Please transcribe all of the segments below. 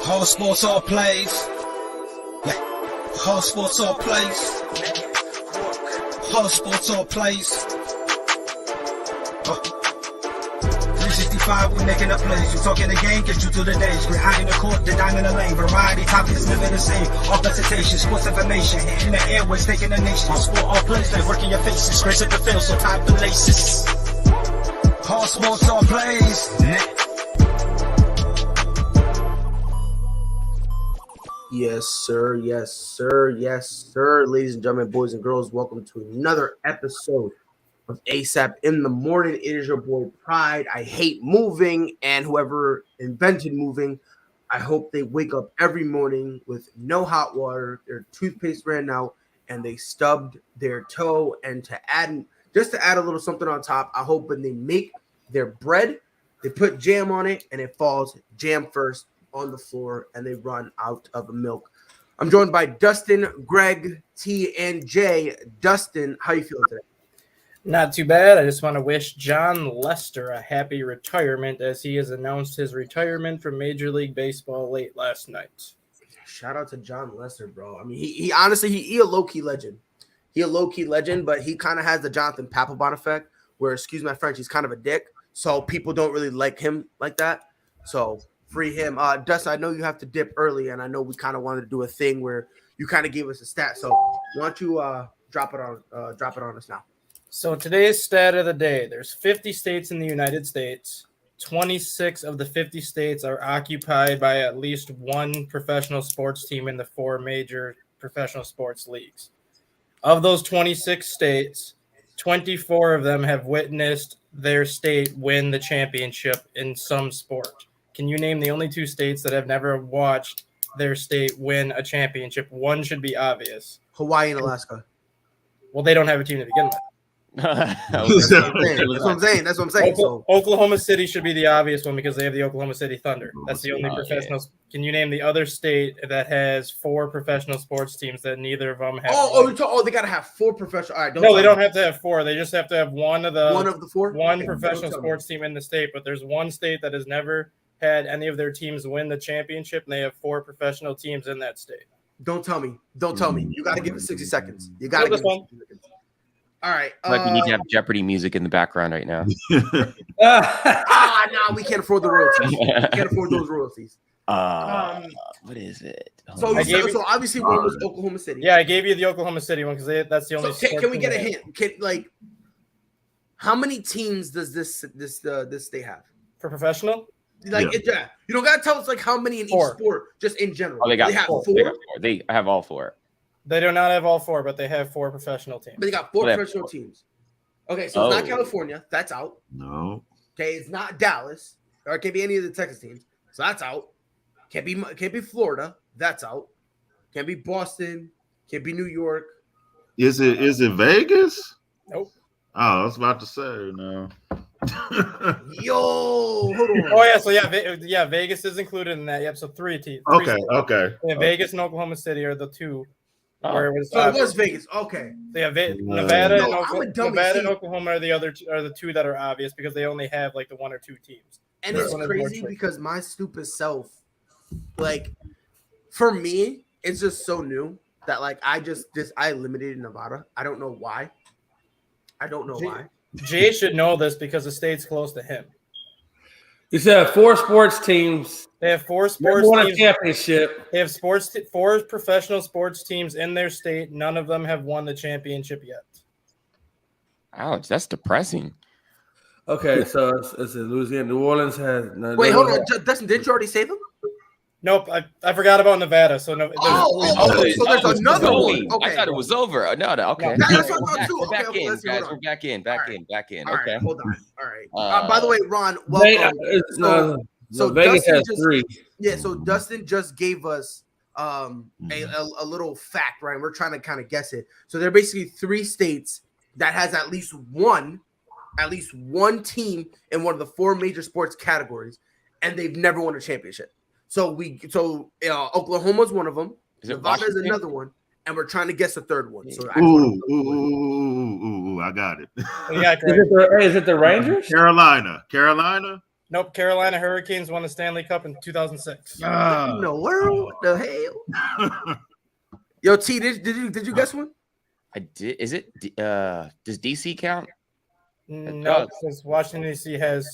Whole sports all plays. Yeah. Whole sports all plays. Whole sports all plays. 365, we making up plays. You talking the game, get you to the days. We're high in the court, the dime in the lane. Variety topics living the same. All presentation, sports information. Hitting the airways, taking the nation. Sport all plays, they working your faces. Grace at the field, so tie the laces. Whole sports all plays. Yes, sir. Yes, sir. Yes, sir. Ladies and gentlemen, boys and girls, welcome to another episode of ASAP in the Morning. It is your boy Pride. I hate moving, and whoever invented moving, I hope they wake up every morning with no hot water. Their toothpaste ran out, and they stubbed their toe. And to add a little something on top, I hope when they make their bread, they put jam on it, and it falls jam first on the floor, and they run out of milk. I'm joined by Dustin, Greg, T, and Jay. Dustin, how you feeling today? Not too bad. I just want to wish John Lester a happy retirement, as he has announced his retirement from Major League Baseball late last night. Shout out to John Lester, bro. I mean, he honestly, he a low-key legend. He a low-key legend, but he kind of has the Jonathan Papelbon effect, where, excuse my French, he's kind of a dick, so people don't really like him like that. So free him. Dustin, I know you have to dip early, and I know we kind of wanted to do a thing where you kind of gave us a stat. So why don't you drop it on us now? So today's stat of the day: there's 50 states in the United States. 26 of the 50 states are occupied by at least one professional sports team in the four major professional sports leagues. Of those 26 states, 24 of them have witnessed their state win the championship in some sport. Can you name the only two states that have never watched their state win a championship? One should be obvious. Hawaii and Alaska. Well, they don't have a team to begin with. That's what I'm saying. So Oklahoma City should be the obvious one because they have the Oklahoma City Thunder. That's the only professional. Yeah. Can you name the other state that has four professional sports teams that neither of them have? They got to have four professional. All right, no, they don't have to have four. They just have to have one of the four. One professional sports team in the state. But there's one state that has never had any of their teams win the championship, and they have four professional teams in that state. Don't tell me. You got to give it 60 seconds. You got to give it 60 seconds. All right. Like we need to have Jeopardy music in the background right now. No, we can't afford the royalties. We can't afford those royalties. What is it? So obviously one was Oklahoma City. Yeah, I gave you the Oklahoma City one because that's the only. Can we get a hint? How many teams does this state have for professional? You don't gotta tell us how many in each sport, just in general. They have four. They have all four. They do not have all four, but they have four professional teams. But they got four professional teams. Okay, so it's not California. That's out. No. Okay, it's not Dallas. Or it can't be any of the Texas teams. So that's out. Can't be Florida. That's out. Can't be Boston. Can't be New York. Is it Vegas? Nope. Oh, I was about to say no. Yo, hold on. Oh yeah, Vegas is included in that. Yep, so three teams. Okay. Yeah, Vegas and Oklahoma City are the two. Where it was, so it was Vegas. Okay. So Nevada and Oklahoma are the two that are obvious because they only have the one or two teams. And it's crazy because my stupid self, for me, it's just so new that I eliminated Nevada. I don't know why. Jay should know this because the state's close to him. You said four sports teams. They have four sports won teams. A championship. They have four professional sports teams in their state. None of them have won the championship yet. Ouch, that's depressing. Okay, so it's Louisiana. New Orleans has. Wait, hold on, Dustin. Didn't you already say them? Nope, I forgot about Nevada. So no. So there's another one. Okay. I thought it was over. No. Okay. That's what I thought too. We're back in, guys. We're back in. All Okay. Right, hold on. All right. By the way, Ron, welcome. So Vegas Dustin has three. Yeah. So Dustin just gave us a little fact, right? We're trying to kind of guess it. So there are basically three states that has at least one team in one of the four major sports categories, and they've never won a championship. So Oklahoma's one of them. Nevada is another one, and we're trying to guess the third one. So I got it. Yeah, is it the Rangers? Carolina. Nope. Carolina Hurricanes won the Stanley Cup in 2006. What in the world? What the hell? Yo, T, did you guess one? I did. Is it? Does DC count? No, because Washington D.C. has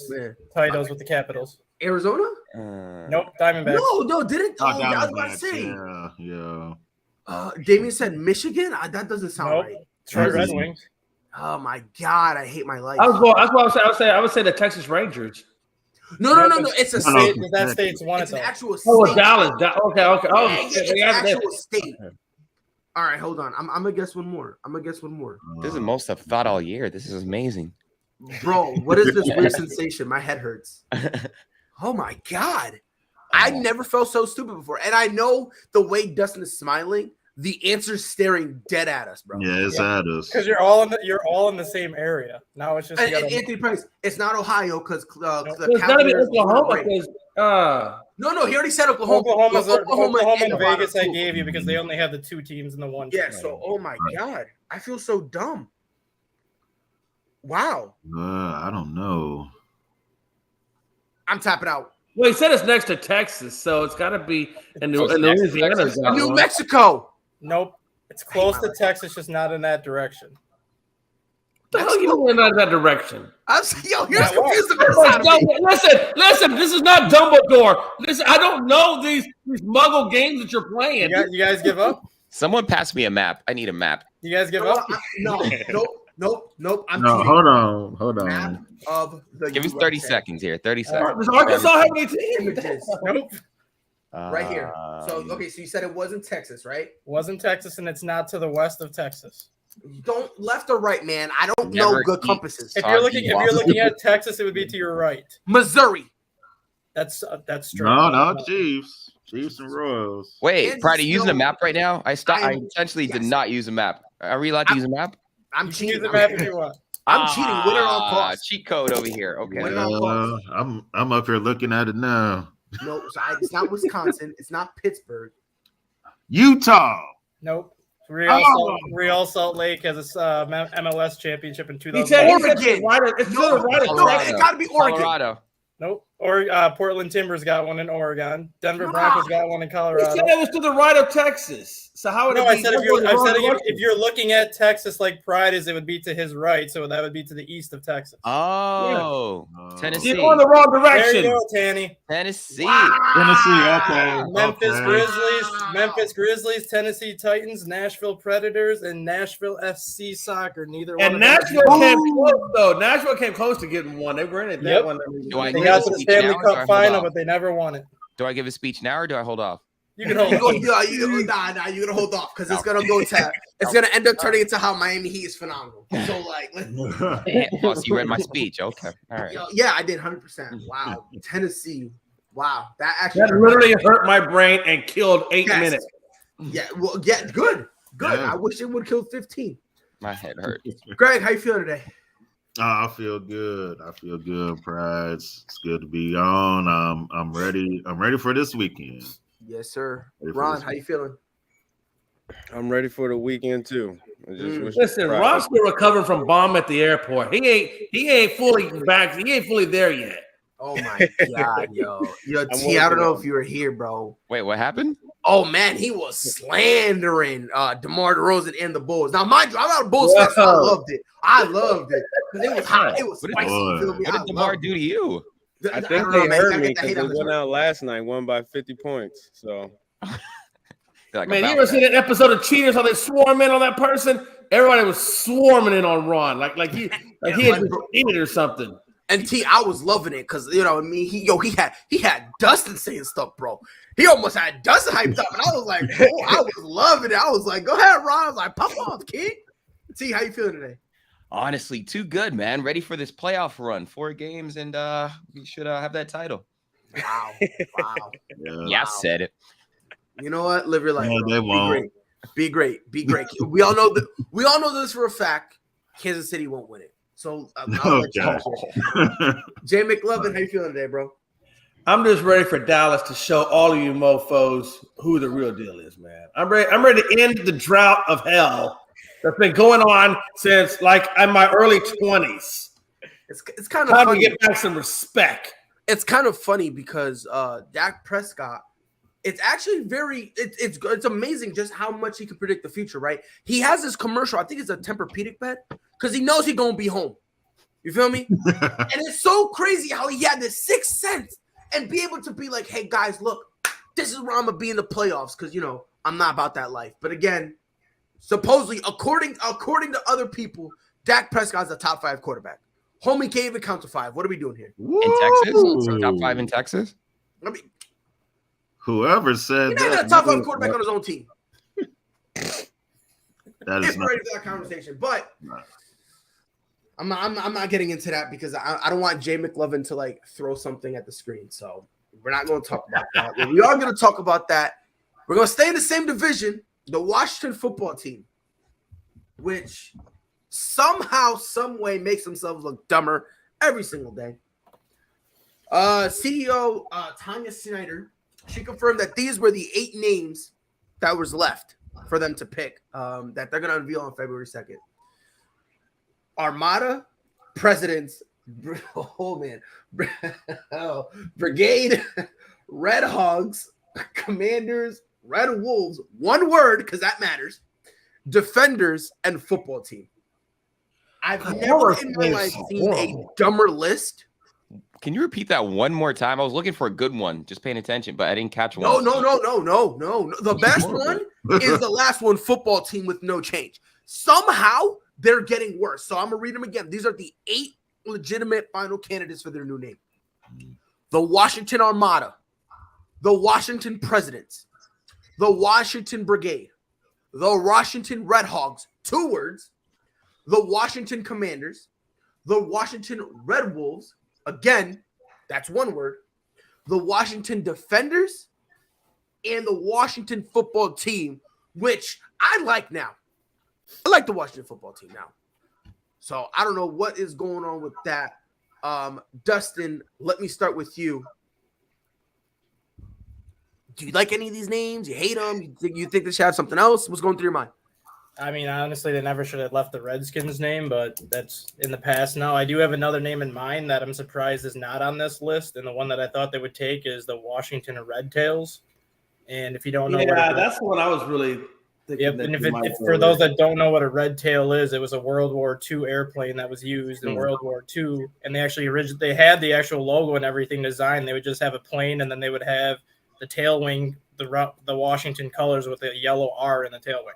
titles with the Capitals. Arizona? Nope. Diamondbacks. No, didn't. Oh, yeah, I was about to say. Yeah. Damien said Michigan. That doesn't sound right. Detroit Red Wings. Oh my God, I hate my life. That's what I would say the Texas Rangers. No. It's a state. That state's won It's it an though. actual state. Oh, Dallas. Okay. Oh, It's an actual state. All right, hold on. I'm gonna guess one more. This is the most I've thought all year. This is amazing. Bro, what is this weird sensation? My head hurts. Oh my God. I never felt so stupid before. And I know the way Dustin is smiling, the answer's staring dead at us, bro. Yeah, it's at us. Because you're all in the same area. Now it's just Anthony Price. It's not Ohio because It's gotta be Oklahoma. No, he already said Oklahoma. Oklahoma and Nevada Vegas too. I gave you because they only have the 2 teams in the one. Yeah, team. so oh my God. I feel so dumb. Wow. I don't know. I'm tapping out. Well, he said it's next to Texas, so it's got to be in Louisiana. New Mexico. Nope. It's close to Texas, just not in that direction. What the hell you mean not in that direction? You're confused the best out of me. Listen, this is not Dumbledore. I don't know these muggle games that you're playing. You guys give up? Someone pass me a map. I need a map. You guys give up? Nope. I'm no, cheating. hold on. Map of the Give us 30 seconds here. 30 seconds. Does Arkansas have any teams? Images. Nope. Right here. So you said it wasn't Texas, right? Wasn't Texas, and it's not to the west of Texas. Don't left or right, man. I don't know good compasses. If you're looking at Texas, it would be to your right. Missouri. That's straight. No, Chiefs and Royals. Wait, Pride, are you using a map right now? I essentially did not use a map. Are we allowed to use a map? I'm cheating. Use the map if you want. I'm cheating. Winner on cost. Cheat code over here. Okay. I'm up here looking at it now. No, it's not Wisconsin. It's not Pittsburgh. Utah. Nope. Real Salt Lake has a MLS championship in 2000. Oregon. It's to the right. It got to be Oregon. Colorado. Nope. Or Portland Timbers got one in Oregon. Denver Broncos got one in Colorado. He said it was to the right of Texas. So how would it be? I said if you're looking at Texas like Pride is, it would be to his right. So that would be to the east of Texas. Oh, yeah. Tennessee. You're going the wrong direction. There you go, Tanny. Tennessee. Wow. Tennessee, okay. Memphis Grizzlies, Tennessee Titans, Nashville Predators, and Nashville FC Soccer. Neither one. And Nashville came close, though. Nashville came close to getting one. They were in it. That one. They got to the Stanley Cup final, but they never won it. Do I give a speech now or do I hold off? You can hold off. You're gonna hold off because it's gonna go to. It's gonna end up turning into how Miami Heat is phenomenal. So Plus, you read my speech. Okay, all right. Yeah, I did 100%. Wow, Tennessee. Wow, that literally hurt my brain and killed 8 minutes. Yeah, well, yeah, good. Yeah. I wish it would kill 15. My head hurt. Greg, how you feeling today? I feel good. Pride. It's good to be on. I'm ready. I'm ready for this weekend. Yes, sir. Ron, how you feeling? I'm ready for the weekend too. Listen, Ron's still recovering from bomb at the airport. He ain't fully back. He ain't fully there yet. Oh my God, yo, T, I don't know if you were here, bro. Wait, what happened? Oh man, he was slandering DeMar DeRozan and the Bulls. Now, mind you, I'm not a Bulls fan, so I loved it because it was hot. It was spicy. What did DeMar do to you? I think they heard me because they went out last night, won by 50 points. So, man, you ever seen an episode of Cheaters how they swarm in on that person? Everybody was swarming in on Ron, like he had just eaten it or something. And T, I was loving it because he had Dustin saying stuff, bro. He almost had Dustin hyped up, and I was like, oh, I was loving it. I was like, go ahead, Ron. I was like, pop off, kid. T, how you feeling today? Honestly, too good, man. Ready for this playoff run. 4 games, and we should have that title. Wow. Yeah, I said it. You know what? Live your life. No, they won't. Be great. We all know that. We all know this for a fact. Kansas City won't win it. So Jay McLovin, how you feeling today, bro? I'm just ready for Dallas to show all of you mofos who the real deal is, man. I'm ready to end the drought of hell that's been going on since like in my early 20s. It's kind of time funny to get back some respect. it's kind of funny because Dak Prescott, it's actually it's amazing just how much he can predict the future, right? He has this commercial, I think it's a Tempur-Pedic bed, because he knows he's going to be home. You feel me? And it's so crazy how he had this sixth sense and be able to be like, hey, guys, look, this is where I'm going to be in the playoffs because, I'm not about that life. But again, supposedly, according to other people, Dak Prescott's a top 5 quarterback. Homie can't even count to 5. What are we doing here? In Texas? So top 5 in Texas? I mean, whoever said he's not even a top 5 quarterback on his own team. That is It's ready for that conversation. But I'm not getting into that because I don't want Jay McLovin to throw something at the screen. So we're not going to talk about that. What we are going to talk about that. We're going to stay in the same division, the Washington football team, which somehow, some way makes themselves look dumber every single day. CEO Tanya Snyder, she confirmed that these were the 8 names that was left for them to pick that they're going to unveil on February 2nd. Armada, Presidents, Brigade, Red Hogs, Commanders, Red Wolves, one word because that matters, Defenders, and football team. I've never in my life seen a dumber list. Can you repeat that one more time? I was looking for a good one, just paying attention, but I didn't catch one. No. The best one is the last one, football team with no change. Somehow they're getting worse. So I'm going to read them again. These are the 8 legitimate final candidates for their new name. The Washington Armada, the Washington Presidents, the Washington Brigade, the Washington Red Hogs, 2 words, the Washington Commanders, the Washington Red Wolves, again, that's 1 word, the Washington Defenders, and the Washington football team, which I like now. I like the Washington football team now. So I don't know what is going on with that. Dustin, let me start with you. Do you like any of these names? You hate them? You think they should have something else? What's going through your mind? I mean, honestly, they never should have left the Redskins name, but that's in the past now. I do have another name in mind that I'm surprised is not on this list, and the one that I thought they would take is the Washington Red Tails. And if you don't know, that's the one I was really thinking. Yep, and if for those that don't know what a red tail is, it was a World War II airplane that was used in World War II, and they actually they had the actual logo and everything designed. They would just have a plane, and then they would have the tail wing, the Washington colors with the yellow R in the tail wing.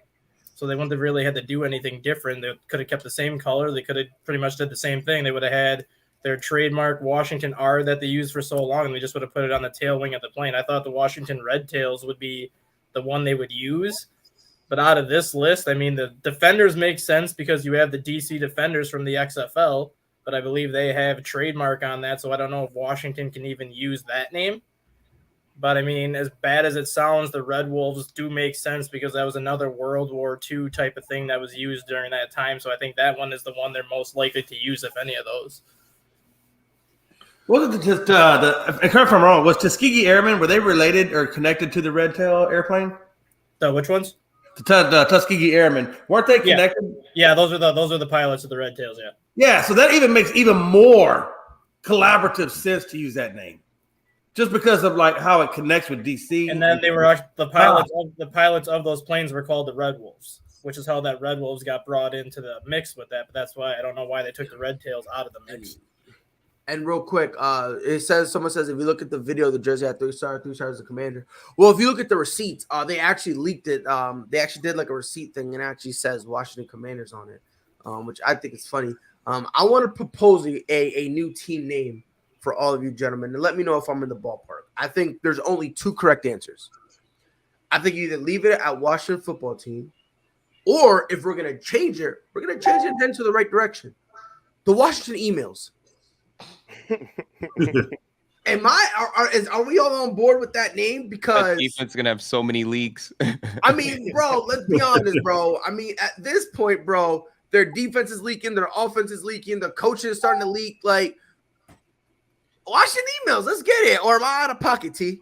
So they wouldn't have really had to do anything different. They could have kept the same color. They could have pretty much did the same thing. They would have had their trademark Washington R that they used for so long, and they just would have put it on the tail wing of the plane. I thought the Washington Red Tails would be the one they would use. But out of this list, I mean, the Defenders make sense because you have the DC Defenders from the XFL, but I believe they have a trademark on that, so I don't know if Washington can even use that name. But, I mean, as bad as it sounds, the Red Wolves do make sense because that was another World War II type of thing that was used during that time. So I think that one is the one they're most likely to use, if any of those. Wasn't it just correct me if I'm wrong, was Tuskegee Airmen, were they related or connected to the Red Tail airplane? Which ones? The Tuskegee Airmen. Weren't they connected? Yeah, those are the pilots of the Red Tails, yeah. Yeah, so that even makes even more collaborative sense to use that name. Just because of how it connects with DC. And then they were the pilots of those planes were called the Red Wolves, which is how that Red Wolves got brought into the mix with that. But that's why I don't know why they took the Red Tails out of the mix. And real quick, someone says if you look at the video, the jersey had 3 stars as a commander. Well, if you look at the receipts, they actually leaked it. They actually did a receipt thing and actually says Washington Commanders on it, which I think is funny. I want to propose a new team name for all of you gentlemen, and let me know if I'm in the ballpark. I think there's only 2 correct answers. I think you either leave it at Washington football team, or if we're going to change it, we're going to change it then to the right direction. The Washington emails. Are we all on board with that name? Because that defense is going to have so many leaks. I mean, bro, let's be honest, bro. I mean, at this point, bro, their defense is leaking, their offense is leaking, the coach is starting to leak. Washington emails, let's get it. Or am I out of pocket, T?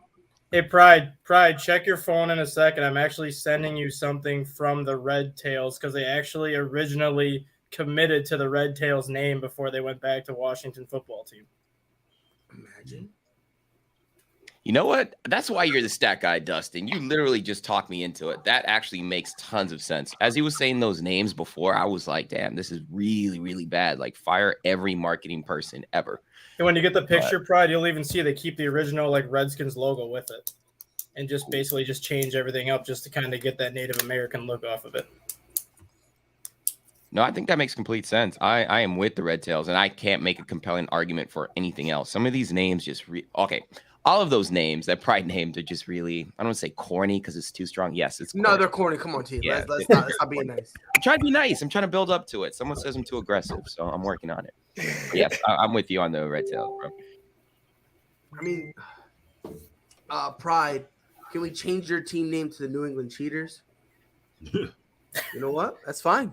Hey, Pride, check your phone in a second. I'm actually sending you something from the Red Tails because they actually originally committed to the Red Tails name before they went back to Washington football team. Imagine. You know what? That's why you're the stat guy, Dustin. You literally just talked me into it. That actually makes tons of sense. As he was saying those names before, I was like, damn, this is really, really bad. Like, fire every marketing person ever. And when you get the picture, Pride, you'll even see they keep the original like Redskins logo with it. And just basically just change everything up just to kind of get that Native American look off of it. No, I think that makes complete sense. I am with the Red Tails, and I can't make a compelling argument for anything else. Some of these names just okay. All of those names that Pride named are just really, I don't want to say corny because it's too strong. Yes, it's corny. No, they're corny. Come on, team. Yeah. Let's stop being nice. I'm trying to be nice. I'm trying to build up to it. Someone says I'm too aggressive, so I'm working on it. Yeah, I'm with you on the Red Tails, bro. I mean, Pride, can we change your team name to the New England Cheaters? You know what? That's fine.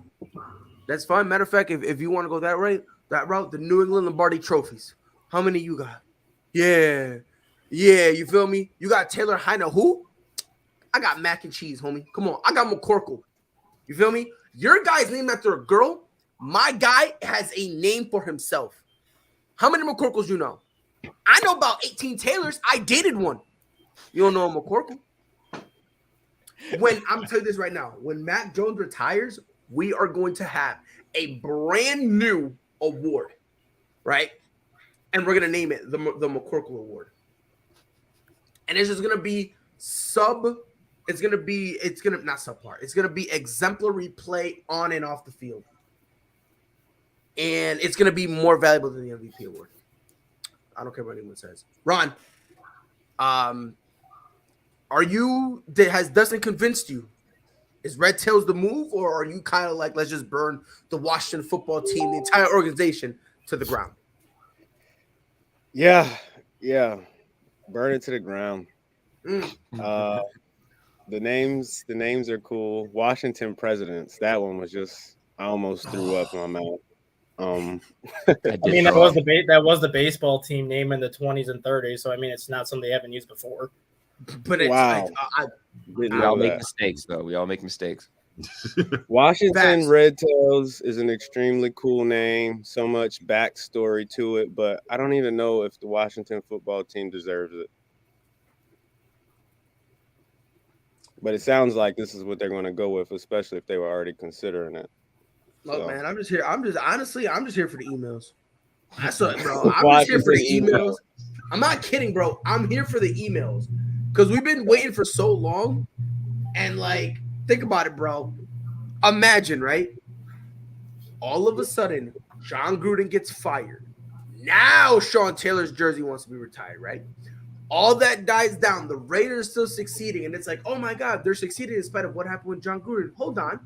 That's fine. Matter of fact, if you want to go that route, the New England Lombardi trophies. How many you got? Yeah, you feel me? You got Taylor Heine. Who? I got mac and cheese, homie. Come on. I got McCorkle. You feel me? Your guy's named after a girl. My guy has a name for himself. How many McCorkles you know? I know about 18 Taylors. I dated one. You don't know a McCorkle? I'm telling you this right now. When Mac Jones retires, we are going to have a brand new award, right? And we're going to name it the McCorkle Award. And it's just going to be it's going to be not subpar. It's going to be exemplary play on and off the field. And it's going to be more valuable than the MVP award. I don't care what anyone says. Ron, has Dustin convinced you? Is Red Tails the move, or are you kind of like, let's just burn the Washington football team, the entire organization, to the ground? Yeah. Burn it to the ground. The names are cool. Washington Presidents. That one was just, I almost threw up in my mouth. I mean, that was the baseball team name in the 20s and 30s. So I mean, it's not something they haven't used before. But it's, wow. We all make mistakes, though. We all make mistakes. Washington Red Tails is an extremely cool name. So much backstory to it, but I don't even know if the Washington football team deserves it. But it sounds like this is what they're going to go with, especially if they were already considering it. Look, man, I'm just here for the emails. That's what, bro. I'm just here for the emails. I'm not kidding, bro. I'm here for the emails because we've been waiting for so long. And like, think about it, bro. Imagine, right? All of a sudden, John Gruden gets fired. Now Sean Taylor's jersey wants to be retired, right? All that dies down. The Raiders still succeeding. And it's like, oh my God, they're succeeding in spite of what happened with John Gruden. Hold on.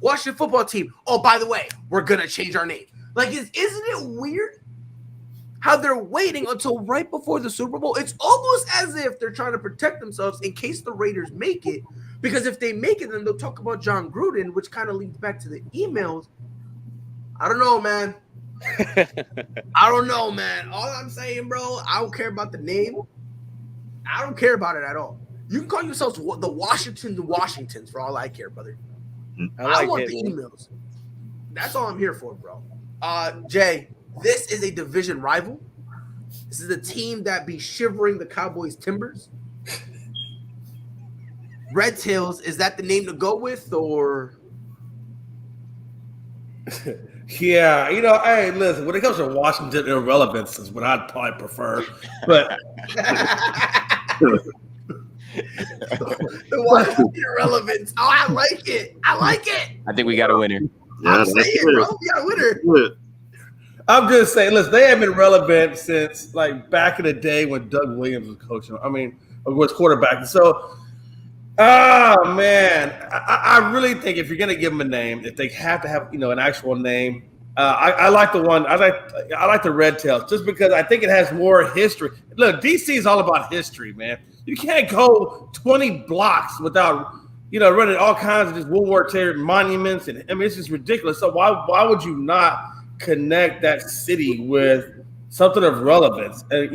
Washington football team. Oh, by the way, we're going to change our name. Like, isn't it weird how they're waiting until right before the Super Bowl? It's almost as if they're trying to protect themselves in case the Raiders make it. Because if they make it, then they'll talk about John Gruden, which kind of leads back to the emails. I don't know, man. All I'm saying, bro, I don't care about the name. I don't care about it at all. You can call yourselves the Washingtons for all I care, brother. I want the emails. That's all I'm here for, bro. Jay, this is a division rival. This is a team that be shivering the Cowboys' timbers. Red Tails, is that the name to go with, or? Yeah, hey, listen, when it comes to Washington irrelevance is what I'd probably prefer. But the Washington irrelevance. Oh, I like it. I think we got a winner. I'm saying, bro, we got a winner. I'm just saying, listen, they have been relevant since like back in the day when Doug Williams was coaching. Was quarterback. So, man, I really think if you're gonna give them a name, if they have to have an actual name, I like the one. I like the Red Tails just because I think it has more history. Look, DC is all about history, man. You can't go 20 blocks without running all kinds of just World War II monuments, and I mean it's just ridiculous. So why would you not connect that city with something of relevance? And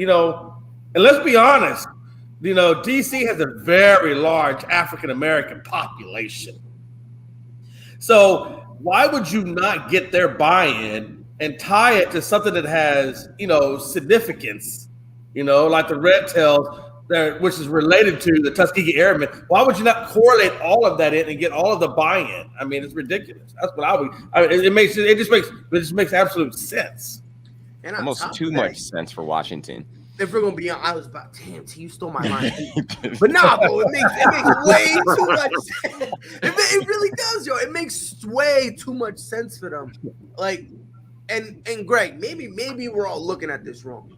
let's be honest, DC has a very large African American population. So why would you not get their buy-in and tie it to something that has significance? Like the Red Tails. there, which is related to the Tuskegee Airmen. Why would you not correlate all of that in and get all of the buy-in? I mean, it's ridiculous. That's what I would. It just makes absolute sense. And almost too much sense for Washington. If we're gonna be honest, I was about, damn, T, you stole my mind. But nah, bro, it makes way too much sense. It really does, yo. It makes way too much sense for them. Like, and Greg, maybe we're all looking at this wrong.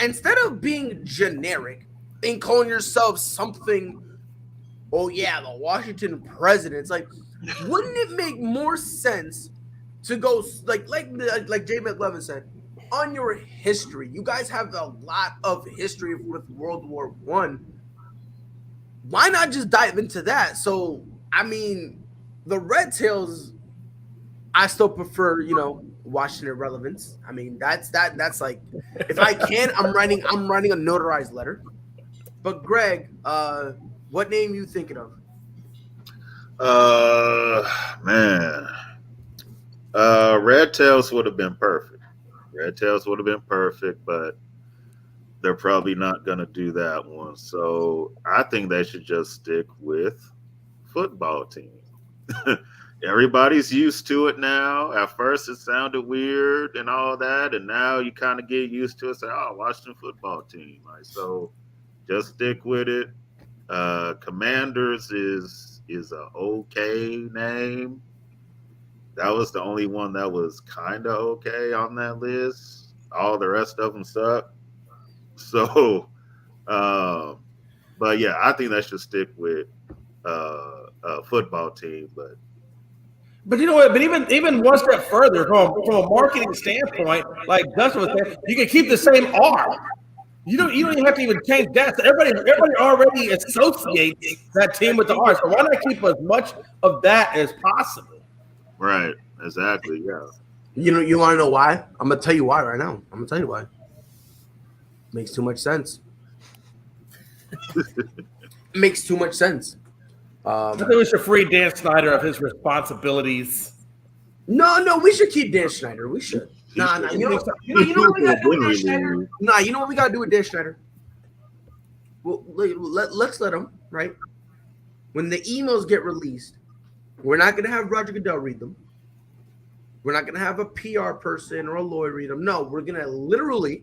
Instead of being generic and calling yourself something, oh yeah, the Washington Presidents, like, wouldn't it make more sense to go like Jay McLevin said? On your history, you guys have a lot of history with World War I. Why not just dive into that? So, I mean, the Red Tails, I still prefer, Washington relevance. I mean, that's like, if I can, I'm writing a notarized letter. But Greg, what name are you thinking of? Red Tails would have been perfect. Red Tails would have been perfect, but they're probably not going to do that one. So I think they should just stick with football team. Everybody's used to it now. At first, it sounded weird and all that, and now you kind of get used to it. Say, "Oh, Washington football team." Like, so just stick with it. Commanders is an okay name. That was the only one that was kind of okay on that list. All the rest of them suck. So, but yeah, I think that should stick with a football team. But you know what? But even one step further, from a marketing standpoint, like Dustin was saying, you can keep the same R. You don't even have to even change that. So everybody already associates that team with the R. So why not keep as much of that as possible? Right, exactly, yeah. You want to know why? I'm gonna tell you why right now. I'm gonna tell you why. Makes too much sense. Makes too much sense. I think we should free Dan Snyder of his responsibilities. No, we should keep Dan Snyder. We should. Nah. You know what we gotta do with Dan Snyder? Nah, you know what we gotta do with Dan Snyder? Well, let's let him, right? When the emails get released, we're not going to have Roger Goodell read them. We're not going to have a PR person or a lawyer read them. No, we're going to literally,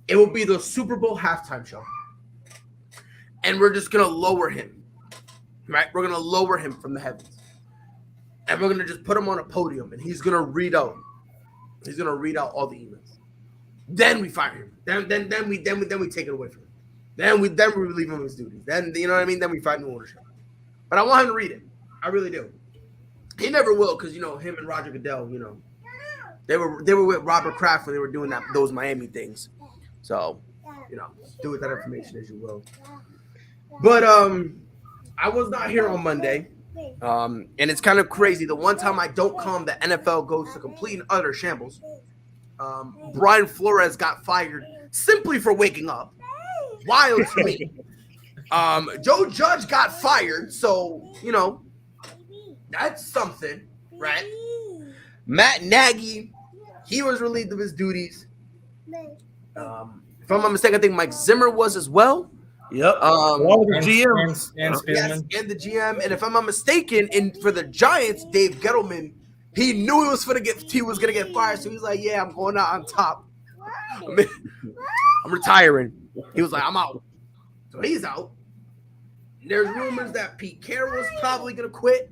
it will be the Super Bowl halftime show. And we're just going to lower him, right? We're going to lower him from the heavens. And we're going to just put him on a podium and he's going to read out all the emails. Then we fire him. Then we take it away from him. Then we relieve him of his duties. Then, you know what I mean? Then we find new ownership. But I want him to read it. I really do. He never will, because him and Roger Goodell, they were with Robert Kraft when they were doing those Miami things. So, do with that information as you will. But I was not here on Monday, and it's kind of crazy. The one time I don't come, the NFL goes to complete and utter shambles. Brian Flores got fired simply for waking up. Wild to me. Joe Judge got fired, so that's something, right? Matt Nagy, he was relieved of his duties. If I'm not mistaken, I think Mike Zimmer was as well. Yep. Along with the GM. Yes, and the GM. And if I'm not mistaken, for the Giants, Dave Gettleman, he knew he was gonna get fired, so he's like, "Yeah, I'm going out on top. I'm retiring." He was like, "I'm out." So he's out. There's rumors that Pete Carroll's probably gonna quit.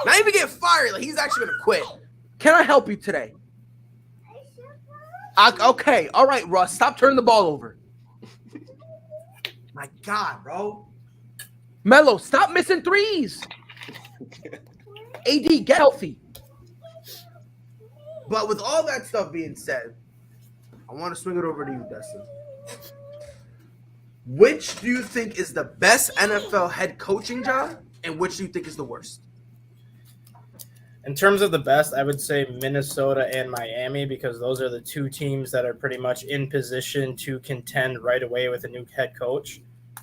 Not even get fired. Like, he's actually gonna quit. Can I help you today? Okay. All right, Russ. Stop turning the ball over. My God, bro. Melo, stop missing threes. AD, get healthy. But with all that stuff being said, I want to swing it over to you, Dustin. Which do you think is the best NFL head coaching job, and which do you think is the worst? In terms of the best, I would say Minnesota and Miami, because those are the two teams that are pretty much in position to contend right away with a new head coach.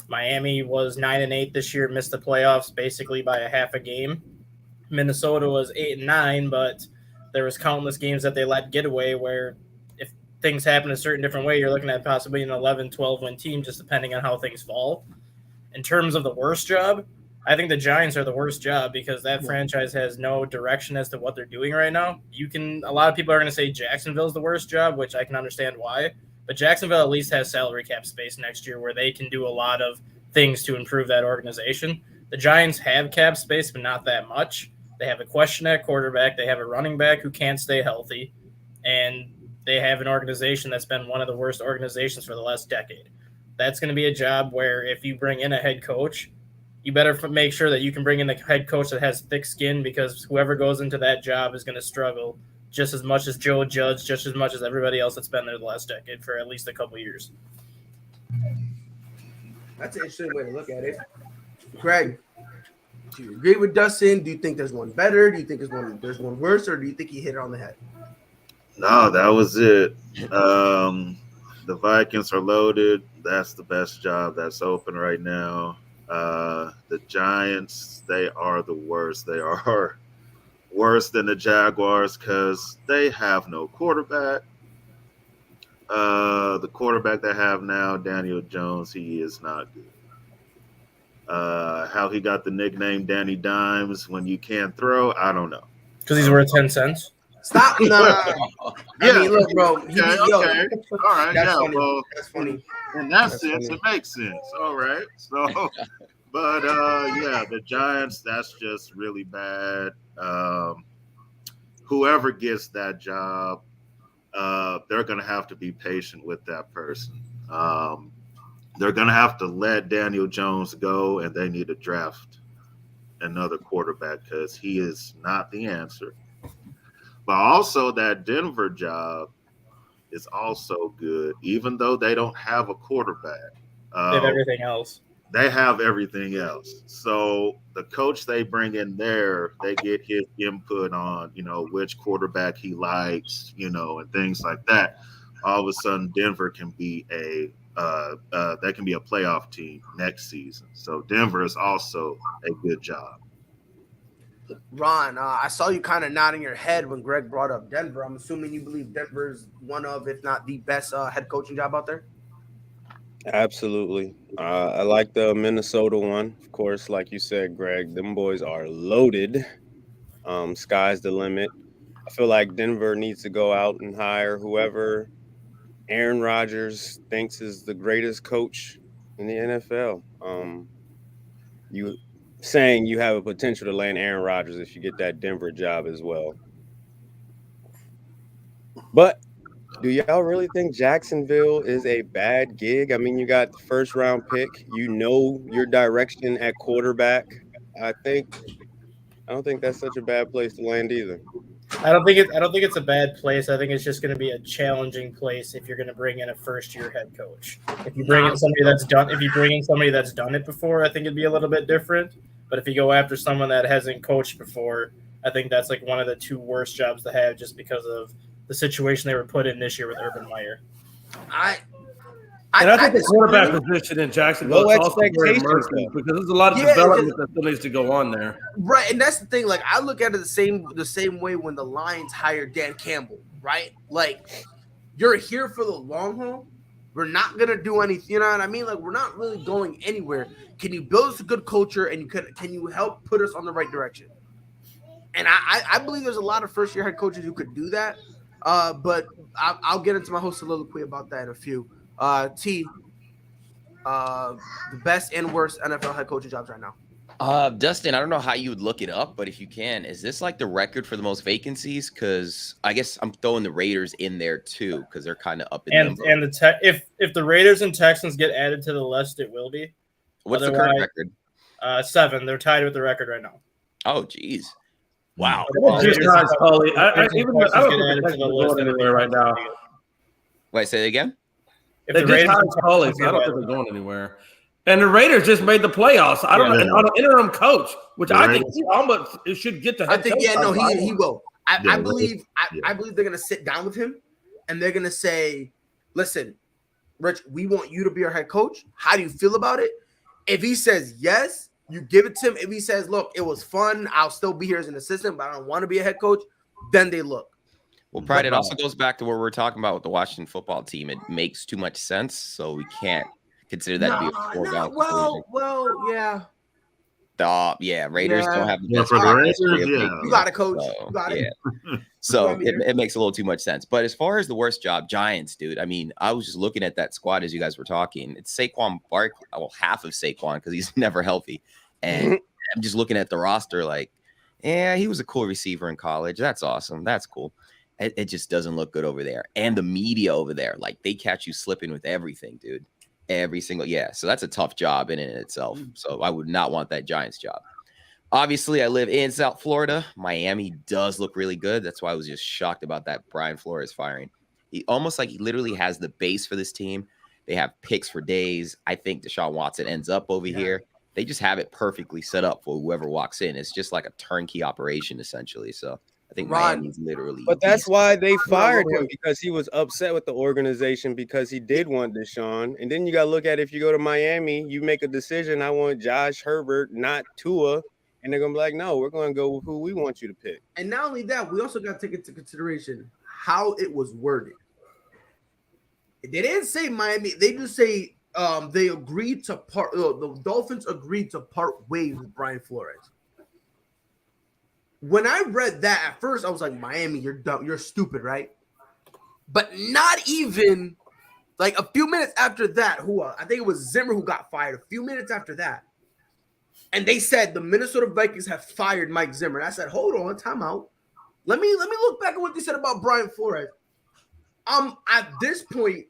Miami was 9-8 this year, missed the playoffs basically by a half a game. Minnesota was 8-9, but there was countless games that they let get away where if things happen a certain different way, you're looking at possibly an 11, 12-win team, just depending on how things fall. In terms of the worst job, I think the Giants are the worst job because that franchise has no direction as to what they're doing right now. A lot of people are going to say Jacksonville's the worst job, which I can understand why. But Jacksonville at least has salary cap space next year where they can do a lot of things to improve that organization. The Giants have cap space, but not that much. They have a question at quarterback. They have a running back who can't stay healthy. And they have an organization that's been one of the worst organizations for the last decade. That's going to be a job where if you bring in a head coach, you better make sure that you can bring in the head coach that has thick skin, because whoever goes into that job is going to struggle just as much as Joe Judge, just as much as everybody else that's been there the last decade for at least a couple years. That's an interesting way to look at it. Craig, do you agree with Dustin? Do you think there's one better? Do you think there's one worse? Or do you think he hit it on the head? No, that was it. The Vikings are loaded. That's the best job that's open right now. The Giants, they are the worst. They are worse than the Jaguars because they have no quarterback. The quarterback they have now, Daniel Jones, he is not good. How he got the nickname Danny Dimes when you can't throw, I don't know. Because he's worth 10 cents? Stop. No. Yeah. I mean, look, bro. Okay. All right. That's Yeah. funny. Well, That's funny. in that sense, it makes sense. All right. So, but yeah, the Giants, that's just really bad. Whoever gets that job, they're going to have to be patient with that person. They're going to have to let Daniel Jones go, and they need to draft another quarterback because he is not the answer. But also that Denver job is also good, even though they don't have a quarterback. They have everything else. They have everything else. So the coach they bring in there, they get his input on, which quarterback he likes, and things like that. All of a sudden, Denver can be a playoff team next season. So Denver is also a good job. Ron, I saw you kind of nodding your head when Greg brought up Denver. I'm assuming you believe Denver's one of, if not the best head coaching job out there? Absolutely. I like the Minnesota one. Of course, like you said, Greg, them boys are loaded. Sky's the limit. I feel like Denver needs to go out and hire whoever Aaron Rodgers thinks is the greatest coach in the NFL. You saying you have a potential to land Aaron Rodgers if you get that Denver job as well. But do y'all really think Jacksonville is a bad gig? I mean, you got the first round pick. You know your direction at quarterback. I don't think that's such a bad place to land either. I don't think it's a bad place. I think it's just going to be a challenging place if you're going to bring in a first-year head coach. If you bring in somebody that's done it before, I think it'd be a little bit different. But if you go after someone that hasn't coached before, I think that's like one of the two worst jobs to have, just because of the situation they were put in this year with Urban Meyer. I think the quarterback position in Jacksonville is also very murky because there's a lot of development that still needs to go on there. Right, and that's the thing. Like, I look at it the same way when the Lions hired Dan Campbell, right? Like, you're here for the long haul. We're not going to do anything, you know what I mean? Like, we're not really going anywhere. Can you build us a good culture, and can you help put us on the right direction? And I believe there's a lot of first-year head coaches who could do that, but I'll get into my whole soliloquy about that in a few. T, the best and worst NFL head coaching jobs right now. Dustin, I don't know how you would look it up, but if you can, is this like the record for the most vacancies? Because I guess I'm throwing the Raiders in there too, because they're kind of up in number. And if the Raiders and Texans get added to the list, it will be. What's the current record? 7. They're tied with the record right now. Oh, geez. Wow. I don't think they're going anywhere right now. Wait, say it again? They just hired Tully, so I don't think they're going anywhere. And the Raiders just made the playoffs. I don't know, on an interim coach, which I think he almost should get to. I think he will. I believe they're gonna sit down with him and they're gonna say, "Listen, Rich, we want you to be our head coach. How do you feel about it?" If he says yes, you give it to him. If he says, "Look, it was fun. I'll still be here as an assistant, but I don't want to be a head coach," then they look. Well, Pride, it also goes back to where we're talking about with the Washington football team. It makes too much sense, so we can't consider that to be a foregone conclusion. Well, yeah. Raiders don't have the Yeah, best for the track Raiders, history of yeah. beating You them, got it, coach. so, You got it. So it makes a little too much sense. But as far as the worst job, Giants, dude, I mean, I was just looking at that squad as you guys were talking. It's Saquon Barkley, well, half of Saquon because he's never healthy. And I'm just looking at the roster like, yeah, he was a cool receiver in college. That's awesome. That's cool. It just doesn't look good over there. And the media over there, like they catch you slipping with everything, dude. Every single, so that's a tough job in itself. So I would not want that Giants job. Obviously, I live in South Florida. Miami does look really good. That's why I was just shocked about that Brian Flores firing. He literally has the base for this team. They have picks for days. I think Deshaun Watson ends up over here. They just have it perfectly set up for whoever walks in. It's just like a turnkey operation, essentially. So I think Miami's literally. But that's why they fired him, because he was upset with the organization because he did want Deshaun. And then you got to look at, if you go to Miami, you make a decision. I want Josh Herbert, not Tua. And they're going to be like, no, we're going to go with who we want you to pick. And not only that, we also got to take into consideration how it was worded. They didn't say Miami. They just say they agreed to part. The Dolphins agreed to part ways with Brian Flores. When I read that at first, I was like, Miami, you're dumb. You're stupid, right? But not even like a few minutes after that, I think it was Zimmer who got fired. A few minutes after that. And they said the Minnesota Vikings have fired Mike Zimmer. And I said, hold on, time out. Let me look back at what they said about Brian Flores. At this point,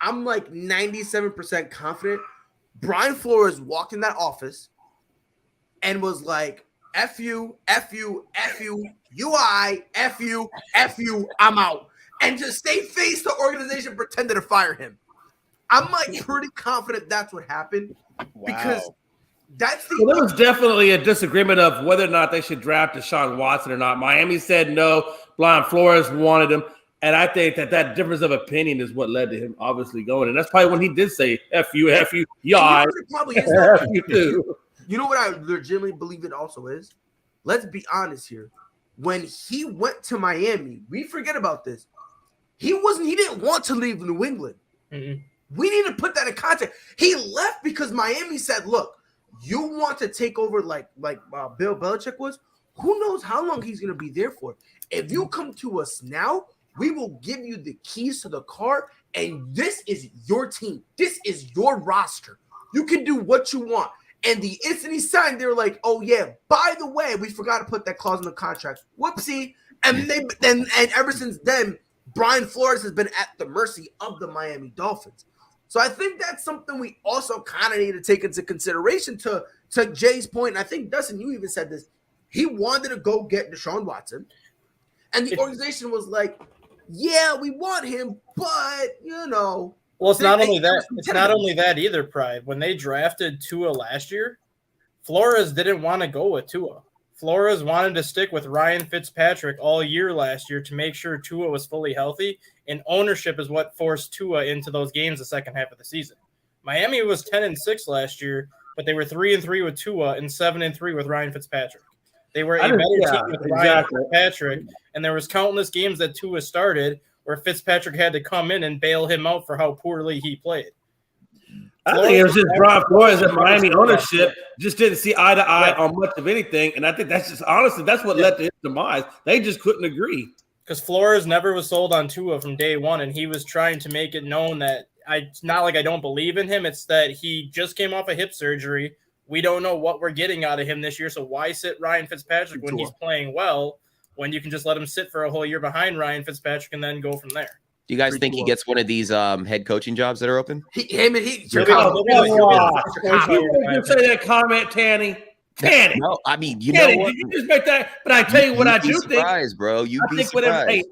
I'm like 97% confident Brian Flores walked in that office and was like, F you, F you, F you, UI, F you, F you, I'm out. And just stay face the organization, pretended to fire him. I'm like pretty confident that's what happened. Because there was definitely a disagreement of whether or not they should draft Deshaun Watson or not. Miami said no. Brian Flores wanted him. And I think that difference of opinion is what led to him obviously going. And that's probably when he did say, F you, yeah. Probably is F you too. You know what I legitimately believe it also is? Let's be honest here. When he went to Miami, we forget about this. He didn't want to leave New England. Mm-hmm. We need to put that in context. He left because Miami said, look, you want to take over like Bill Belichick was? Who knows how long he's going to be there for? If you come to us now, we will give you the keys to the car, and this is your team. This is your roster. You can do what you want. And the instant he signed, they were like, oh, yeah, by the way, we forgot to put that clause in the contract. Whoopsie. And ever since then, Brian Flores has been at the mercy of the Miami Dolphins. So I think that's something we also kind of need to take into consideration to Jay's point. And I think, Dustin, you even said this. He wanted to go get Deshaun Watson. And the organization was like, yeah, we want him, but, you know. Well, it's not only that. It's not only that either, Pride. When they drafted Tua last year, Flores didn't want to go with Tua. Flores wanted to stick with Ryan Fitzpatrick all year last year to make sure Tua was fully healthy, and ownership is what forced Tua into those games the second half of the season. Miami was 10-6 last year, but they were 3-3 with Tua and 7-3 with Ryan Fitzpatrick. They were a better team with Ryan Fitzpatrick, and there was countless games that Tua started where Fitzpatrick had to come in and bail him out for how poorly he played. I think it was just Brian Flores and Miami ownership just didn't see eye to eye on much of anything. And I think that's just honestly, that's what led to his demise. They just couldn't agree. Because Flores never was sold on Tua from day one, and he was trying to make it known that it's not like I don't believe in him. It's that he just came off a hip surgery. We don't know what we're getting out of him this year. So why sit Ryan Fitzpatrick when he's playing well, when you can just let him sit for a whole year behind Ryan Fitzpatrick and then go from there? Do you guys think he gets one of these head coaching jobs that are open? You say that comment, Tanny. No, I mean, you know what? Did you just make that? But I tell you what I do think, bro. You'd be surprised.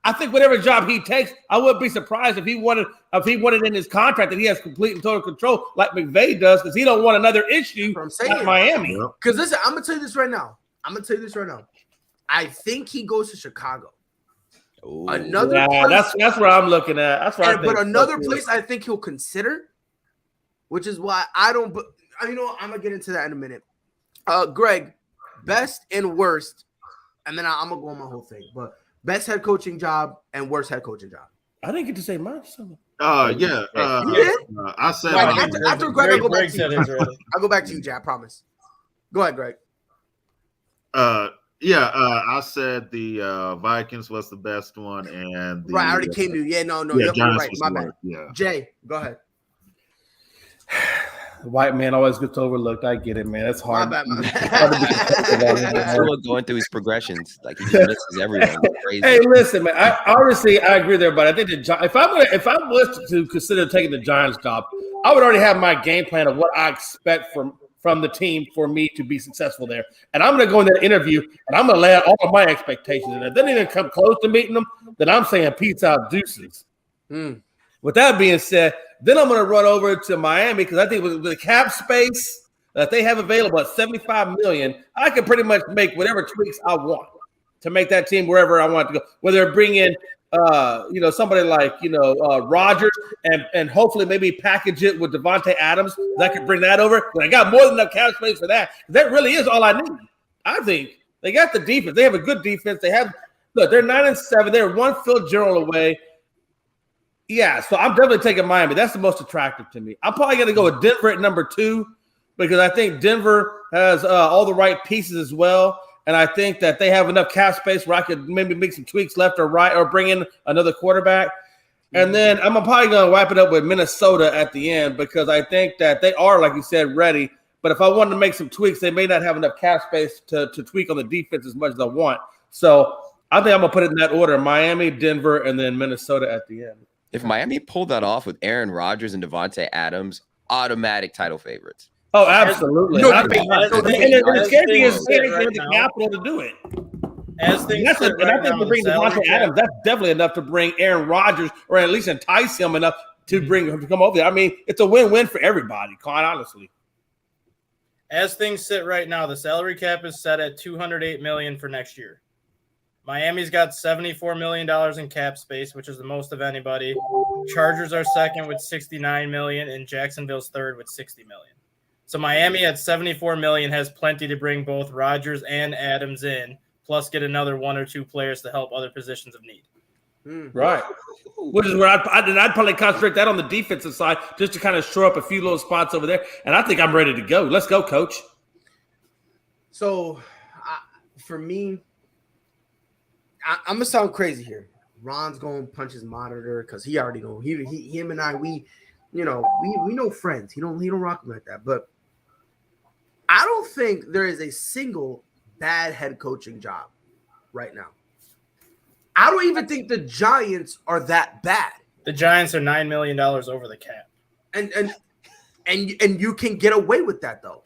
I think whatever job he takes, I wouldn't be surprised if he wanted in his contract that he has complete and total control, like McVay does, because he don't want another issue at Miami. Because listen, I'm gonna tell you this right now. I think he goes to Chicago. Ooh. That's where I'm looking at. That's where but another place I think he'll consider, which is why I don't. But you know, I'm gonna get into that in a minute. Greg, best and worst, and then I'm gonna go on my whole thing. But best head coaching job and worst head coaching job. I didn't get to say mine. Yeah. You did? I said After Greg, I'll go back to said you. his already. I'll go back to you, Jay. I promise. Go ahead, Greg. I said the Vikings was the best one, and the, Right, I already came to you. Yeah, no, Giants you're right. was My the bad. worst. Yeah. Jay, go ahead. The white man always gets overlooked. I get it, man. That's hard. My bad. Still going through his progressions, like he just misses everyone. Crazy. Hey, listen, man. I agree there, but I think if I was to consider taking the Giants job, I would already have my game plan of what I expect from the team for me to be successful there. And I'm going to go in that interview and I'm going to lay out all of my expectations. And if they didn't come close to meeting them, then I'm saying peace out, deuces. With that being said, then I'm going to run over to Miami because I think with the cap space that they have available at $75 million, I can pretty much make whatever tweaks I want to make that team wherever I want to go. Whether bring in, somebody like Rodgers and hopefully maybe package it with Devontae Adams. I could bring that over. But I got more than enough cap space for that. That really is all I need. I think they got the defense. They have a good defense. They're 9-7. They're one Phil General away. Yeah, so I'm definitely taking Miami. That's the most attractive to me. I'm probably going to go with Denver at number 2 because I think Denver has all the right pieces as well. And I think that they have enough cap space where I could maybe make some tweaks left or right or bring in another quarterback. And then I'm probably going to wrap it up with Minnesota at the end because I think that they are, like you said, ready. But if I wanted to make some tweaks, they may not have enough cap space to tweak on the defense as much as I want. So I think I'm going to put it in that order: Miami, Denver, and then Minnesota at the end. If Miami pulled that off with Aaron Rodgers and Devontae Adams, automatic title favorites. Oh, absolutely. No and the scary is they have the capital to do it. As things I think to bring Devontae Adams, that's definitely enough to bring Aaron Rodgers or at least entice him enough to bring him to come over there. I mean, it's a win-win for everybody, quite honestly. As things sit right now, the salary cap is set at $208 million for next year. Miami's got $74 million in cap space, which is the most of anybody. Chargers are second with $69 million, and Jacksonville's third with $60 million. So Miami at $74 million has plenty to bring both Rodgers and Adams in, plus get another 1 or 2 players to help other positions of need. Right. Which is where I'd probably concentrate that on the defensive side just to kind of shore up a few little spots over there. And I think I'm ready to go. Let's go, Coach. So, for me, I'm gonna sound crazy here. Ron's gonna punch his monitor because he already know him and I we know friends. He don't rock him like that. But I don't think there is a single bad head coaching job right now. I don't even think the Giants are that bad. The Giants are $9 million over the cap, and you can get away with that though.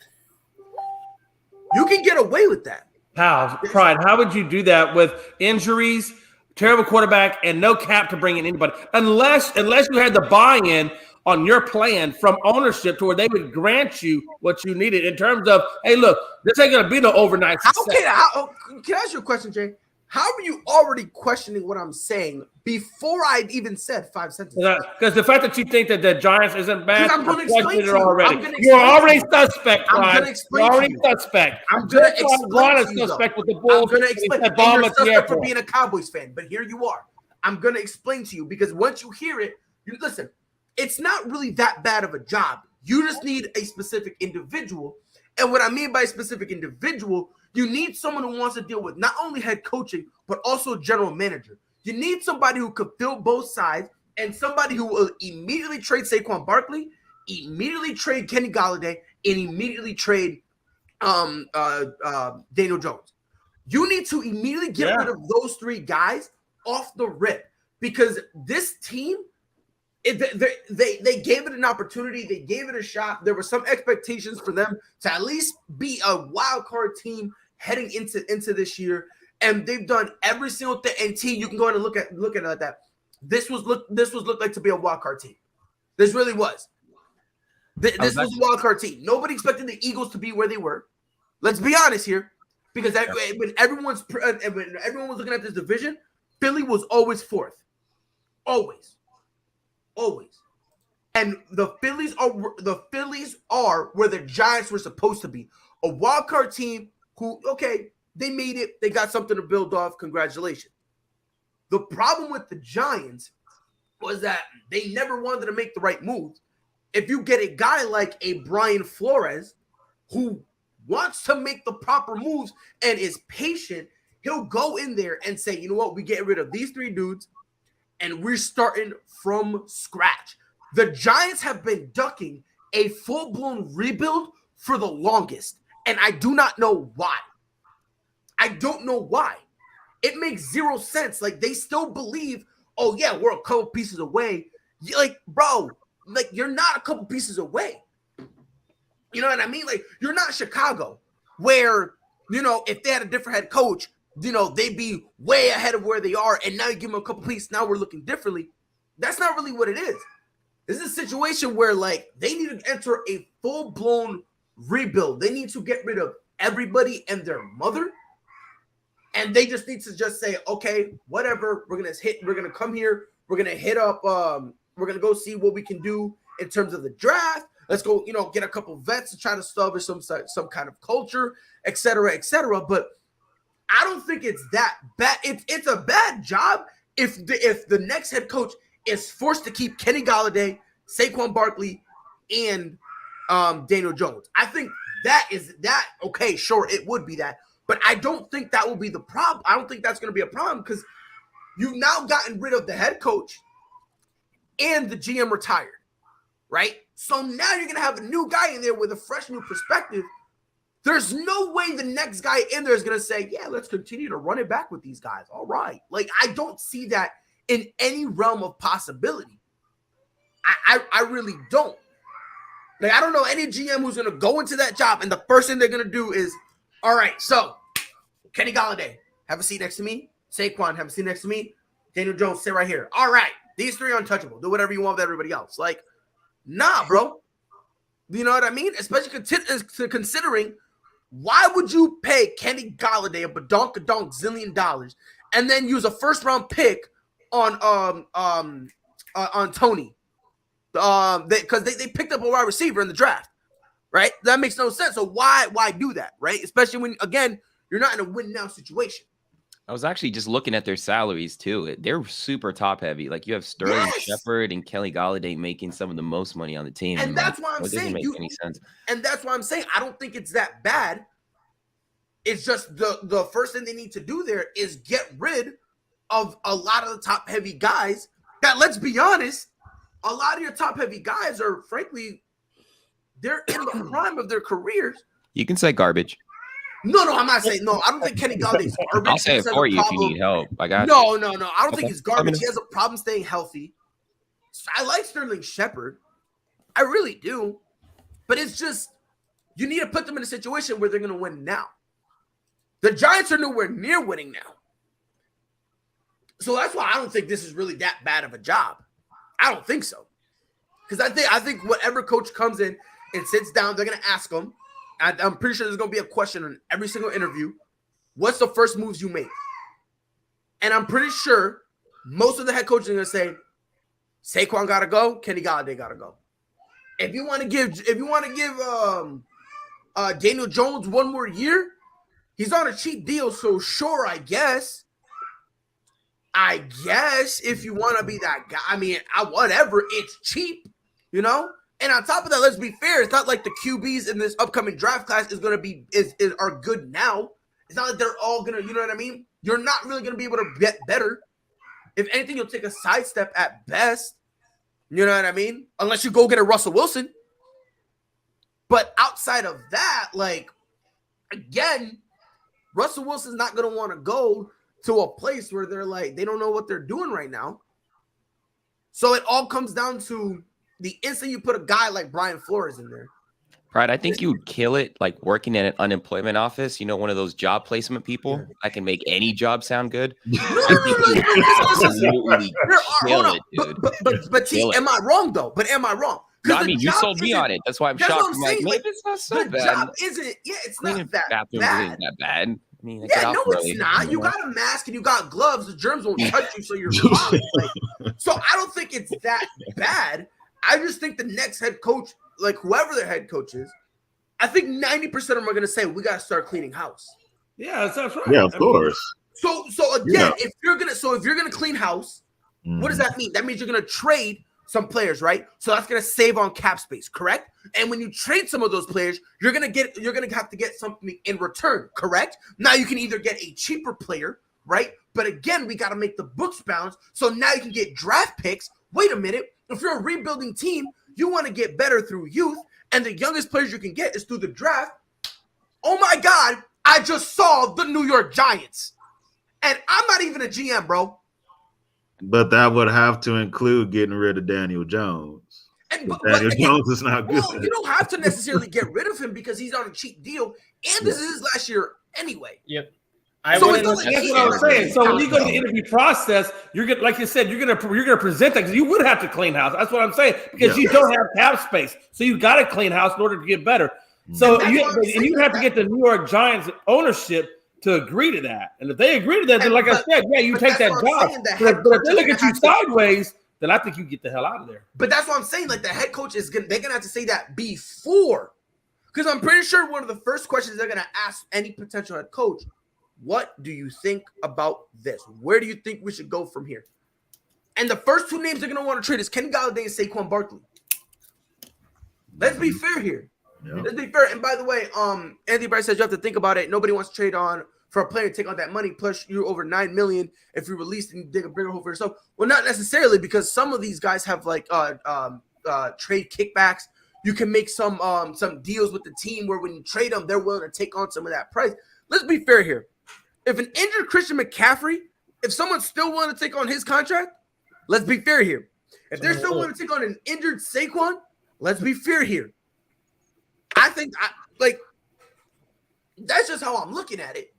You can get away with that. Pride, how would you do that with injuries, terrible quarterback, and no cap to bring in anybody? Unless you had the buy-in on your plan from ownership to where they would grant you what you needed in terms of, hey, look, this ain't going to be no overnight success. Can I ask you a question, Jay? How are you already questioning what I'm saying before I even said 5 sentences? Because the fact that you think that the Giants isn't bad, I'm going to explain to you. already. You're already suspect, Ryan. I'm going to explain You're already to you. suspect. I'm going to explain to you, suspect with the Bulls. I'm going to explain. And you're suspect for being a Cowboys fan, but here you are. I'm going to explain to you because once you hear it, you listen. It's not really that bad of a job. You just need a specific individual. And what I mean by specific individual, you need someone who wants to deal with not only head coaching, but also general manager. You need somebody who could fill both sides and somebody who will immediately trade Saquon Barkley, immediately trade Kenny Golladay, and immediately trade Daniel Jones. You need to immediately get rid of those 3 guys off the rip because this team, they gave it an opportunity. They gave it a shot. There were some expectations for them to at least be a wild card team heading into this year, and they've done every single thing. And T, you can go ahead and look at it like that. This was looked like to be a wild card team. This really was. This was a wild card team. Nobody expected the Eagles to be where they were. Let's be honest here, because when everyone was looking at this division, Philly was always 4th, always. And the Phillies are where the Giants were supposed to be. A wild card team who, okay, they made it. They got something to build off. Congratulations. The problem with the Giants was that they never wanted to make the right moves. If you get a guy like a Brian Flores who wants to make the proper moves and is patient, he'll go in there and say, you know what, we get rid of these 3 dudes and we're starting from scratch. The Giants have been ducking a full-blown rebuild for the longest, and I do not know why. I don't know why. It makes zero sense. Like, they still believe, oh, yeah, we're a couple pieces away. Like, bro, like, you're not a couple pieces away. You know what I mean? Like, you're not Chicago, where, you know, if they had a different head coach, you know, they'd be way ahead of where they are, and now you give them a couple pieces, now we're looking differently. That's not really what it is. This is a situation where, like, they need to enter a full-blown rebuild. They need to get rid of everybody and their mother, and they just need to just say, okay, whatever, we're gonna come here, we're gonna hit up, we're gonna go see what we can do in terms of the draft. Let's go, you know, get a couple vets to try to establish some kind of culture, et cetera, et cetera. But I don't think it's that bad. It's a bad job if the next head coach is forced to keep Kenny Golladay, Saquon Barkley, and Daniel Jones. I think okay, sure, it would be that. But I don't think that will be the problem. I don't think that's going to be a problem because you've now gotten rid of the head coach and the GM retired, right? So now you're going to have a new guy in there with a fresh new perspective. There's no way the next guy in there is going to say, yeah, let's continue to run it back with these guys. All right. Like, I don't see that in any realm of possibility. I really don't. Like, I don't know any GM who's going to go into that job and the first thing they're going to do is, all right, so Kenny Golladay, have a seat next to me. Saquon, have a seat next to me. Daniel Jones, sit right here. All right, these 3 are untouchable. Do whatever you want with everybody else. Like, nah, bro. You know what I mean? Especially considering, why would you pay Kenny Golladay a badonkadonk zillion dollars and then use a first-round pick on Tony? Because they picked up a wide receiver in the draft, right? That makes no sense. So why do that, right? Especially when, again, you're not in a win-now situation. I was actually just looking at their salaries too. They're super top heavy. Like, you have Sterling Shepard and Kelly Golladay making some of the most money on the team. And that's why I'm saying, it doesn't make any sense. And that's why I'm saying I don't think it's that bad. It's just the first thing they need to do there is get rid of a lot of the top heavy guys that, let's be honest, a lot of your top heavy guys are, frankly, they're in the prime of their careers. You can say garbage. No, I'm not saying no. I don't think Kenny Galladay's garbage. I'll say it for you if you need help. I got no. I don't think he's garbage. He has a problem staying healthy. I like Sterling Shepard. I really do. But it's just, you need to put them in a situation where they're going to win now. The Giants are nowhere near winning now. So that's why I don't think this is really that bad of a job. I don't think so. Because I think whatever coach comes in and sits down, they're going to ask them. I'm pretty sure there's going to be a question on every single interview. What's the first moves you make? And I'm pretty sure most of the head coaches are going to say, Saquon got to go, Kenny Golladay got to go. If you want to give Daniel Jones one more year, he's on a cheap deal, so sure, I guess if you want to be that guy, I mean, whatever, it's cheap, you know? And on top of that, let's be fair. It's not like the QBs in this upcoming draft class are good now. It's not like they're all gonna, you know what I mean? You're not really gonna be able to get better. If anything, you'll take a sidestep at best. You know what I mean? Unless you go get a Russell Wilson. But outside of that, like, again, Russell Wilson's not gonna want to go to a place where they're like, they don't know what they're doing right now. So it all comes down to the instant you put a guy like Brian Flores in there. Right. I think you would kill it like working in an unemployment office, you know, one of those job placement people that can make any job sound good. But T, am I wrong though? But am I wrong? No, I mean, you sold me on it. That's why I'm shocked. I'm like, maybe it's not so bad. Job isn't, it's not that bad. Isn't that bad. I mean, it's not. You got a mask and you got gloves. The germs won't touch you, so you're fine. So I don't think it's that bad. I just think the next head coach, like whoever their head coach is, I think 90% of them are going to say, we got to start cleaning house. Yeah, that's right. Yeah, of course. So again, if you're gonna clean house, what does that mean? That means you're gonna trade some players, right? So that's gonna save on cap space, correct? And when you trade some of those players, you're gonna have to get something in return, correct? Now you can either get a cheaper player, right? But again, we gotta make the books balance. So now you can get draft picks. Wait a minute, if you're a rebuilding team, you want to get better through youth, and the youngest players you can get is through the draft. Oh my God, I just saw the New York Giants. And I'm not even a GM, bro. But that would have to include getting rid of Daniel Jones. Daniel Jones is not good. Well, you don't have to necessarily get rid of him because he's on a cheap deal, and this is his last year anyway. Yep. That's what I was saying. So when you go to the interview process, you're gonna, like you said, you're gonna present that because you would have to clean house. That's what I'm saying because you don't have cap space, so you got to clean house in order to get better. So you have to get the New York Giants ownership to agree to that, and if they agree to that, then like I said, you take that job. But if they look at you sideways, then I think you get the hell out of there. But that's what I'm saying. Like the head coach they're gonna have to say that before, because I'm pretty sure one of the first questions they're gonna ask any potential head coach. What do you think about this? Where do you think we should go from here? And the first two names they're going to want to trade is Kenny Golladay and Saquon Barkley. Let's be fair here. Yeah. Let's be fair. And by the way, Anthony Bryce says you have to think about it. Nobody wants to trade on for a player to take on that money. Plus, you're over $9 million if you release and you dig a bigger hole for yourself. Well, not necessarily, because some of these guys have like trade kickbacks. You can make some deals with the team where when you trade them, they're willing to take on some of that price. Let's be fair here. If an injured Christian McCaffrey, if someone's still willing to take on his contract, let's be fair here. If they're still willing to take on an injured Saquon, let's be fair here. I think that's just how I'm looking at it.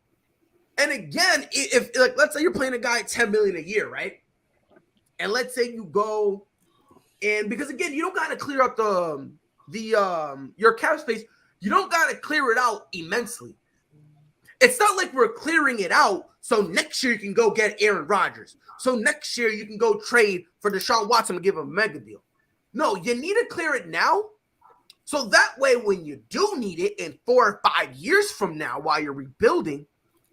And again, if like let's say you're playing a guy at $10 million a year, right? And let's say you go and because again, you don't got to clear out your cap space. You don't got to clear it out immensely. It's not like we're clearing it out so next year you can go get Aaron Rodgers. So next year you can go trade for Deshaun Watson and give him a mega deal. No, you need to clear it now. So that way when you do need it in 4 or 5 years from now while you're rebuilding,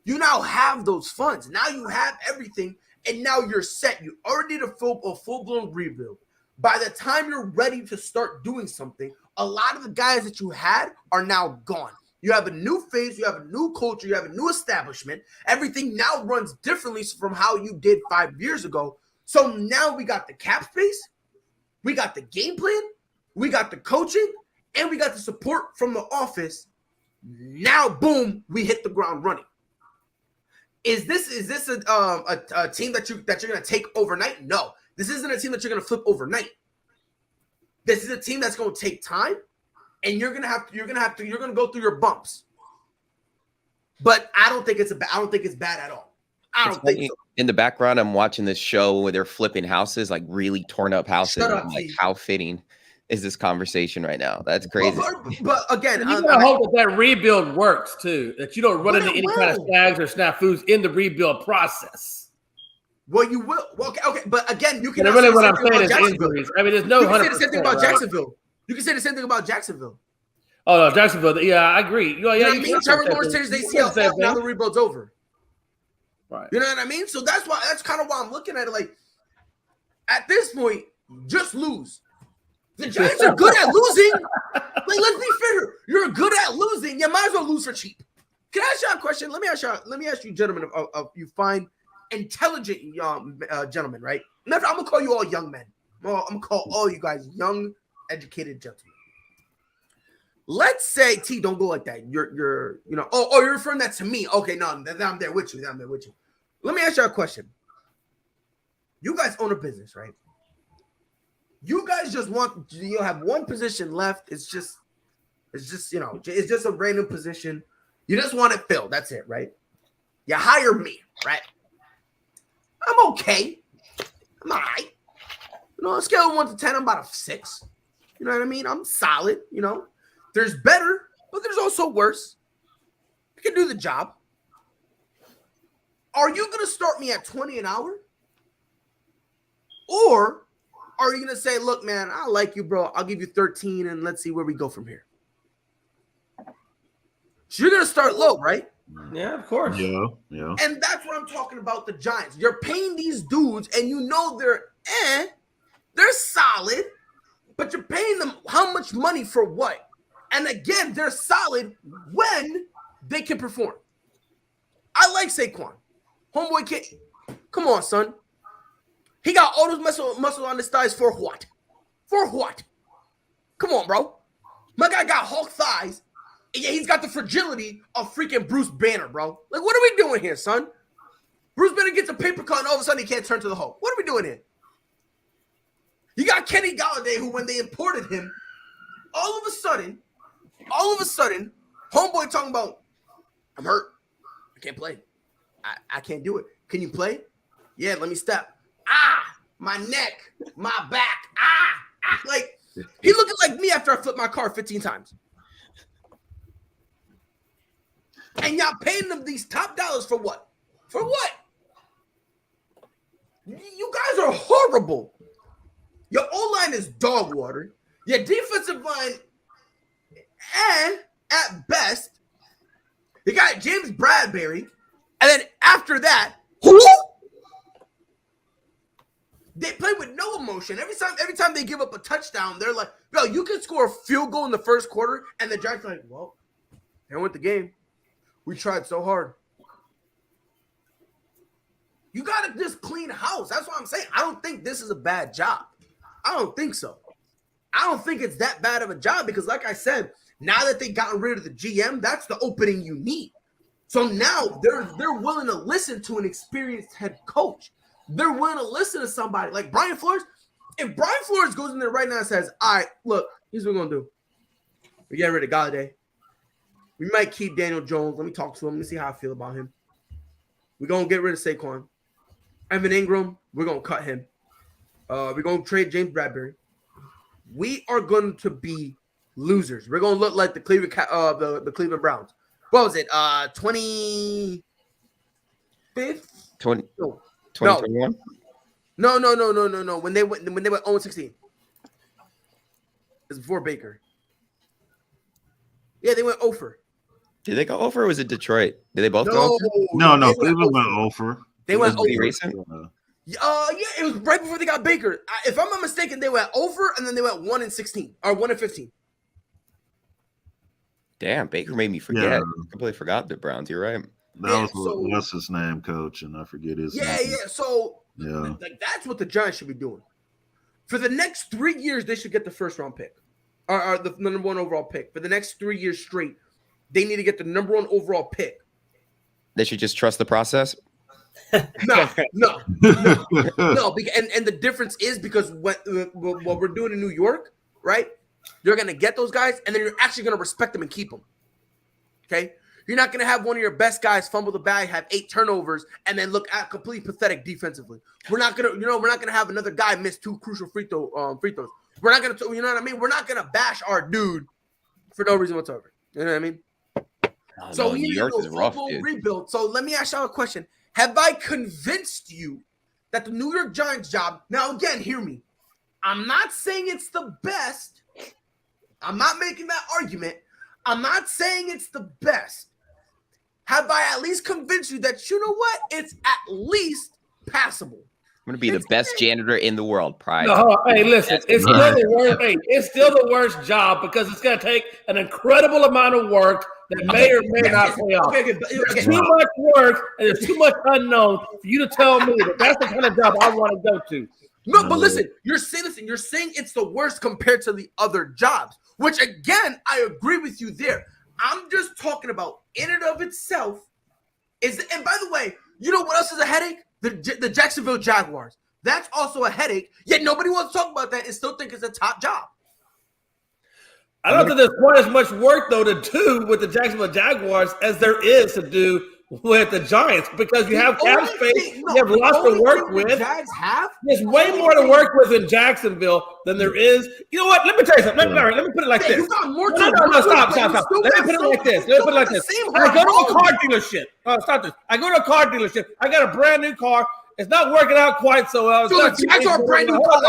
you now have those funds. Now you have everything, and now you're set. You already did a full-blown rebuild. By the time you're ready to start doing something, a lot of the guys that you had are now gone. You have a new face, you have a new culture, you have a new establishment. Everything now runs differently from how you did 5 years ago. So now we got the cap space, we got the game plan, we got the coaching, and we got the support from the office. Now, boom, we hit the ground running. Is this a team that you're going to take overnight? No, this isn't a team that you're going to flip overnight. This is a team that's going to take time. And you're gonna go through your bumps, but I don't think it's bad at all. I don't think so. In the background, I'm watching this show where they're flipping houses, like really torn up houses. Like, how fitting is this conversation right now? That's crazy. But again, you gotta hope that rebuild works too. That you don't run into any kind of snags or snafus in the rebuild process. Well, you will. Well, okay, but again, you can. And really, what I'm saying is injuries. I mean, there's no. You can say the same thing about Jacksonville. You can say the same thing about Jacksonville. Oh, no, Jacksonville. Yeah, I agree. You know what I mean? Trevor Lawrence tears ACL. Now the rebuild's over. Right. You know what I mean? So that's kind of why I'm looking at it. Like, at this point, just lose. The Giants are good at losing. Like, let's be fair. You're good at losing. You might as well lose for cheap. Can I ask you a question? Let me ask you, gentlemen, of you fine, intelligent gentlemen, right? I'm gonna call you all young men. I'm gonna call all you guys young, educated gentlemen. Let's say T, don't go like that. You're referring that to me. Okay, no, I'm there with you. Let me ask you a question. You guys own a business, right? You guys just have one position left. It's just a random position. You just want it filled. That's it, right? You hire me, right? I'm okay. I'm all right. On a scale of 1 to 10, I'm about a 6. You know what I mean? I'm solid, There's better, but there's also worse. You can do the job. Are you going to start me at 20 an hour? Or are you going to say, look, man, I like you, bro. I'll give you 13 and let's see where we go from here. So you're going to start low, right? Yeah, of course. Yeah, yeah. And that's what I'm talking about. The Giants. You're paying these dudes, and you know they're solid, but you're paying them how much money for what? And again, they're solid when they can perform. I like Saquon. Homeboy can't. Come on, son. He got all those muscle on his thighs for what? For what? Come on, bro. My guy got Hulk thighs. And yeah, he's got the fragility of freaking Bruce Banner, bro. Like, what are we doing here, son? Bruce Banner gets a paper cut and all of a sudden he can't turn to the Hulk. What are we doing here? You got Kenny Galladay, who when they imported him, all of a sudden, homeboy talking about, I'm hurt. I can't play. I can't do it. Can you play? Yeah, let me step. My neck, my back. Like, he looking like me after I flipped my car 15 times. And y'all paying them these top dollars for what? For what? You guys are horrible. Your O-line is dog water. Your defensive line, at best, you got James Bradbury. And then after that, who? They play with no emotion. Every time they give up a touchdown, they're like, "Bro, you can score a field goal in the first quarter," and the Giants are like, "Well, there went the game. We tried so hard." You gotta just clean house. That's what I'm saying. I don't think this is a bad job. I don't think so. I don't think it's that bad of a job because, like I said, now that they gotten rid of the GM, that's the opening you need. So now they're willing to listen to an experienced head coach. They're willing to listen to somebody like Brian Flores. If Brian Flores goes in there right now and says, "All right, look, here's what we're going to do. We're getting rid of Galladay. We might keep Daniel Jones. Let me talk to him. Let me see how I feel about him. We're going to get rid of Saquon. Evan Ingram, we're going to cut him. We're going to trade James Bradbury. We are going to be losers. We're going to look like the Cleveland Browns. What was it? 25th? 2021? No. When they went 0-16. It's before Baker. Yeah, they went over. Did they go over or was it Detroit? Did they both go over? No. Cleveland went over. They went over. Recent? Yeah, it was right before they got Baker. If I'm not mistaken, they went over and then they went 1-16 or 1-15. Damn, Baker made me forget. Yeah. I completely forgot the Browns. You're right. That was what's his name, coach, and I forget his name. Yeah. So Yeah. like that's what the Giants should be doing. For the next 3 years, they should get the first round pick. Or the number one overall pick. For the next 3 years straight, they need to get the number one overall pick. They should just trust the process. No. Because, and the difference is because what we're doing in New York, right? You're going to get those guys, and then you're actually going to respect them and keep them. Okay? You're not going to have one of your best guys fumble the bag, have 8 turnovers, and then look at completely pathetic defensively. We're not going to have another guy miss 2 crucial free throws. We're not going to, you know what I mean? We're not going to bash our dude for no reason whatsoever. You know what I mean? So we need to do a full rebuild. So let me ask y'all a question. Have I convinced you that the New York Giants job, now again, hear me. I'm not saying it's the best. I'm not making that argument. I'm not saying it's the best. Have I at least convinced you that, you know what? It's at least passable. I'm going to be the best janitor in the world, Pride. No, hey, listen, it's still the worst. Hey, it's still the worst job because it's going to take an incredible amount of work that may or may not pay off. There's too much work and there's too much unknown for you to tell me that that's the kind of job I want to go to. No, but listen, you're saying it's the worst compared to the other jobs, which again, I agree with you there. I'm just talking about in and of itself and by the way, you know what else is a headache? The Jacksonville Jaguars. That's also a headache, yet nobody wants to talk about that and still think it's a top job. I don't think there's quite as much work, though, to do with the Jacksonville Jaguars as there is to do with the Giants because you have cap space, you have lots to work with. Jags have? There's way more to work with in Jacksonville than there is. You know what? Let me tell you something. Let me put it like this. You got more No, stop. Let me put it like this. I go to a car dealership. Stop this. I go to a car dealership. I got a brand new car. It's not working out quite so well. So the Jags are a brand new car.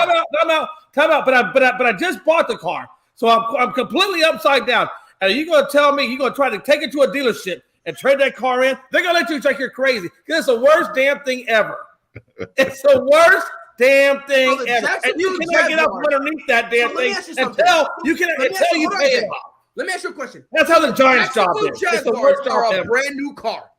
Time out. But I just bought the car. So I'm completely upside down. And you're going to tell me you're going to try to take it to a dealership and trade that car in, they're going to let you think you're crazy because it's the worst damn thing ever. It's the worst damn thing ever. And you cannot get up from underneath that damn thing until you pay it off. Let me ask you a question. That's how the Giants' job is. It's the worst job ever. Brand new car.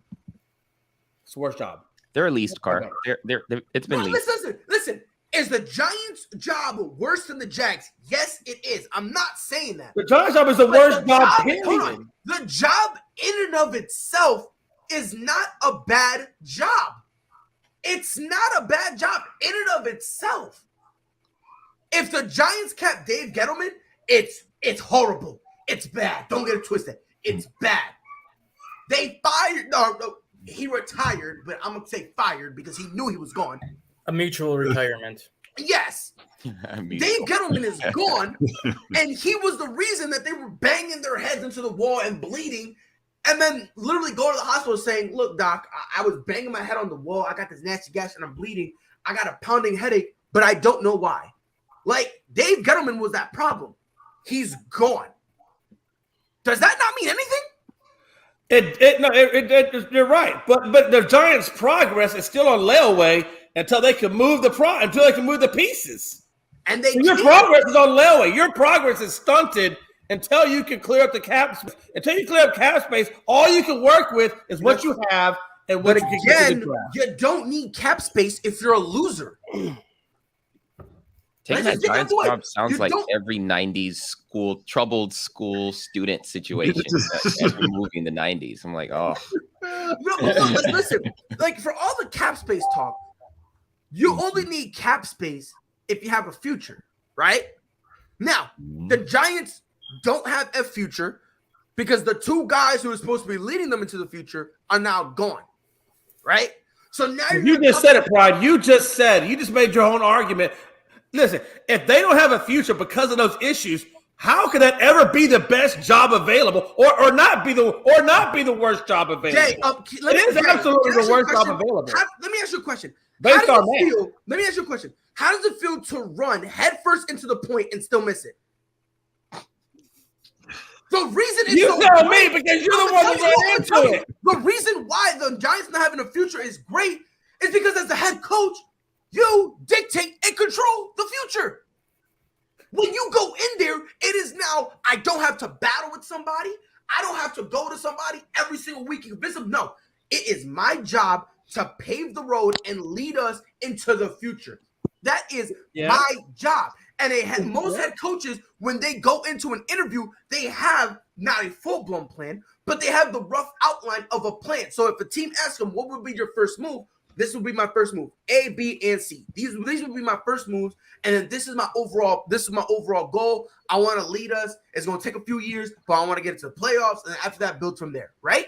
It's the worst job. They're a leased car. It's been leased. Listen. Is the Giants' job worse than the Jags? Yes, it is. I'm not saying that. The Giants' job is the worst job, period. Hold on. The job in and of itself is not a bad job. It's not a bad job in and of itself. If the Giants kept Dave Gettleman, it's horrible. It's bad. Don't get it twisted. It's bad. They fired. No, he retired, but I'm going to say fired because he knew he was gone. A mutual retirement. Yes. Dave Gettleman is gone, and he was the reason that they were banging their heads into the wall and bleeding, and then literally go to the hospital saying, look, doc, I was banging my head on the wall. I got this nasty gash, and I'm bleeding. I got a pounding headache, but I don't know why. Like, Dave Gettleman was that problem. He's gone. Does that not mean anything? You're right, but the Giants' progress is still on layaway until they can move the pieces. And your progress is on layaway. Your progress is stunted until you can clear up the cap space. Until you clear up cap space, all you can work with is what you have and what you can get to the draft. You don't need cap space if you're a loser. Taking that Giants job sounds like every 90s troubled school student situation every movie in the 90s. I'm like, oh. No, listen, like for all the cap space talk, you only need cap space if you have a future, right? Now, the Giants don't have a future because the two guys who are supposed to be leading them into the future are now gone, right? So now you just said it, Pride. You just made your own argument. Listen, if they don't have a future because of those issues, how could that ever be the best job available, or not be the worst job available? Jay, it is absolutely the worst job available. Let me ask you a question. Let me ask you a question. How does it feel to run headfirst into the point and still miss it? The reason is you tell me because you're the one who ran into it. The reason why the Giants not having a future is great is because as the head coach, you dictate and control the future. When you go in there, it is now, I don't have to battle with somebody. I don't have to go to somebody every single week and convince them. No, it is my job to pave the road and lead us into the future. That is my job. And most head coaches, when they go into an interview, they have not a full-blown plan, but they have the rough outline of a plan. So if a team asks them, what would be your first move? This would be my first move. A, B, and C. These would be my first moves. And then this is my overall goal. I want to lead us. It's going to take a few years, but I want to get into the playoffs. And after that, build from there, right?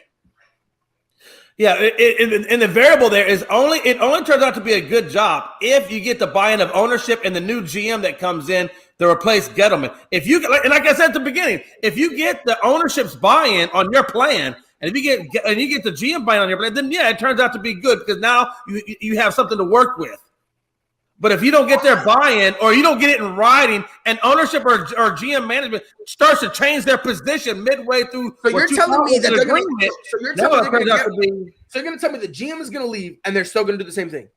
Yeah, and the variable there is it only turns out to be a good job if you get the buy-in of ownership and the new GM that comes in to replace Gettleman. If you, and like I said at the beginning, if you get the ownership's buy-in on your plan, and if you get the GM buy-in on your plan, then yeah, it turns out to be good because now you have something to work with. But if you don't get their buy-in or you don't get it in writing, and ownership or GM management starts to change their position midway through, so you're telling me that they're going to. So you're going to tell me the GM is going to leave and they're still going to do the same thing.